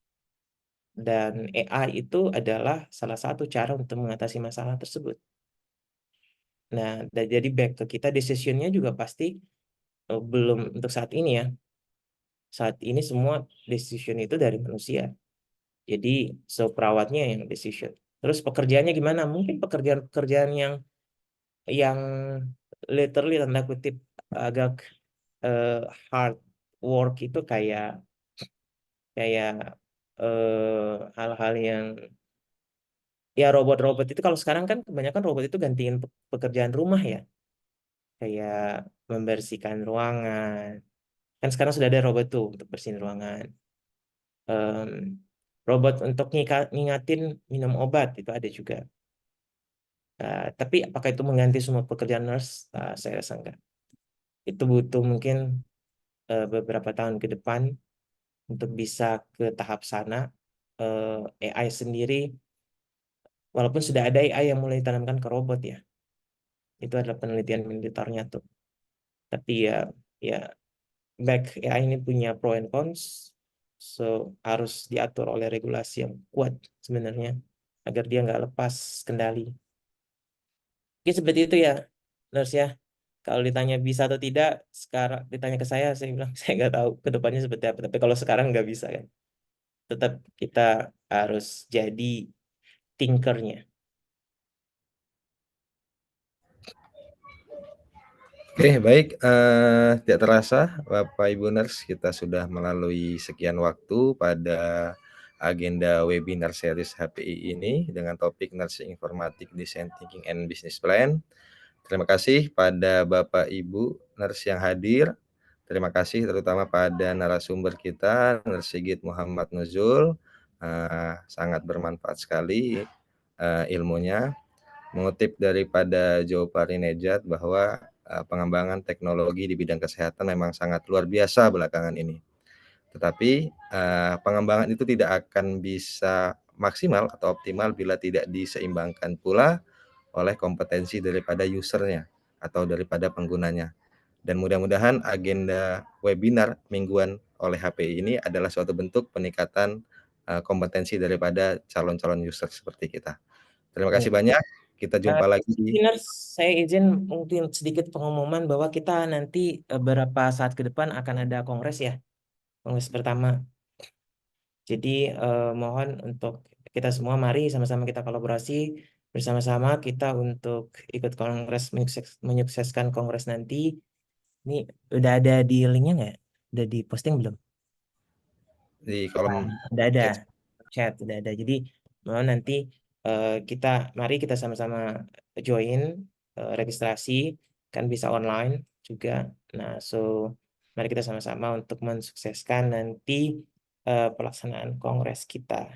dan AI itu adalah salah satu cara untuk mengatasi masalah tersebut. Nah, jadi back ke kita, decision-nya juga pasti belum untuk saat ini ya. Saat ini semua decision itu dari manusia. Jadi, perawatnya yang decision. Terus pekerjaannya gimana? Mungkin pekerjaan-pekerjaan yang literally tanda kutip agak eh, hard work itu kayak kayak hal-hal yang ya robot-robot itu kalau sekarang kan kebanyakan robot itu gantiin pekerjaan rumah ya, kayak membersihkan ruangan. Kan sekarang sudah ada robot tuh untuk bersihin ruangan. Em, Robot untuk ngingatin minum obat itu ada juga. Tapi apakah itu mengganti semua pekerjaan nurse? Saya rasa enggak. Itu butuh mungkin beberapa tahun ke depan untuk bisa ke tahap sana. AI sendiri, walaupun sudah ada AI yang mulai ditanamkan ke robot ya, itu adalah penelitian militernya tuh. Tapi ya back AI ini punya pro and cons, so harus diatur oleh regulasi yang kuat sebenarnya agar dia nggak lepas kendali. Oke, seperti itu ya, nurse ya. Kalau ditanya bisa atau tidak, sekarang ditanya ke saya bilang saya nggak tahu ke depannya seperti apa. Tapi kalau sekarang nggak bisa kan, tetap kita harus jadi thinkernya. Oke, baik. Tidak terasa, Bapak Ibu Nurse, kita sudah melalui sekian waktu pada agenda webinar series HPI ini dengan topik Nursing Informatik Design Thinking and Business Plan. Terima kasih pada Bapak Ibu Nurse yang hadir. Terima kasih terutama pada narasumber kita, Nurse Sigit Muhammad Nuzul. Sangat bermanfaat sekali ilmunya. Mengutip daripada Joe Parinejad bahwa pengembangan teknologi di bidang kesehatan memang sangat luar biasa belakangan ini. Tetapi pengembangan itu tidak akan bisa maksimal atau optimal bila tidak diseimbangkan pula oleh kompetensi daripada usernya atau daripada penggunanya. Dan mudah-mudahan agenda webinar mingguan oleh HPI ini adalah suatu bentuk peningkatan kompetensi daripada calon-calon user seperti kita. Terima kasih banyak. Kita jumpa lagi di Listeners, saya izin mungkin sedikit pengumuman bahwa kita nanti beberapa saat ke depan akan ada kongres ya, kongres pertama. Jadi mohon untuk kita semua mari sama-sama kita kolaborasi bersama-sama kita untuk ikut kongres, menyukseskan kongres nanti. Ini udah ada di linknya nggak? Udah di posting belum? kolom Udah ada chat. chat, udah ada. Jadi mohon nanti mari kita sama-sama join registrasi, kan bisa online juga. Nah, mari kita sama-sama untuk mensukseskan nanti pelaksanaan kongres kita.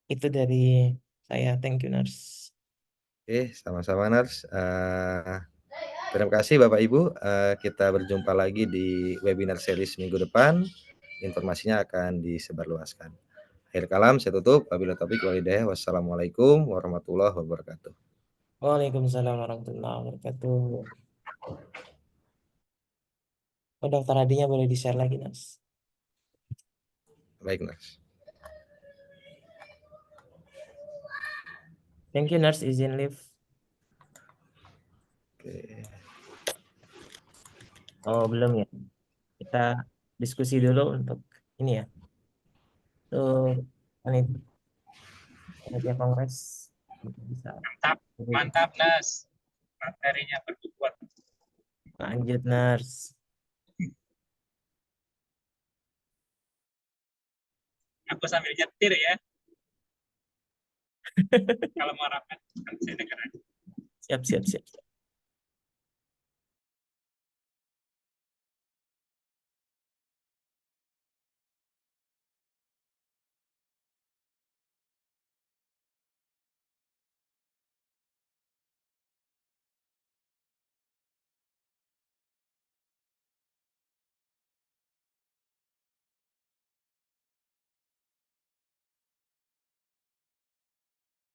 Itu dari saya. Thank you, Nurse. Oke, sama-sama Nars. Terima kasih Bapak Ibu. Kita berjumpa lagi di webinar series minggu depan. Informasinya akan disebarluaskan. Akhir kalam, saya tutup. Wabillahi taufiq wal hidayah. Wassalamualaikum warahmatullahi wabarakatuh. Waalaikumsalam warahmatullahi wabarakatuh. Oh, daftar hadiahnya boleh di-share lagi, Nurse. Baik, Nars. Thank you, Nurse. Izin live. Oke. Oh, belum ya. Kita diskusi dulu untuk ini ya. Tuh, panitia kongres bisa. Mantap, Nas. Materinya berbobot. Lanjut, Nars. Aku sambil nyetir ya. Kalau mau rapat, kan saya dengar. Siap.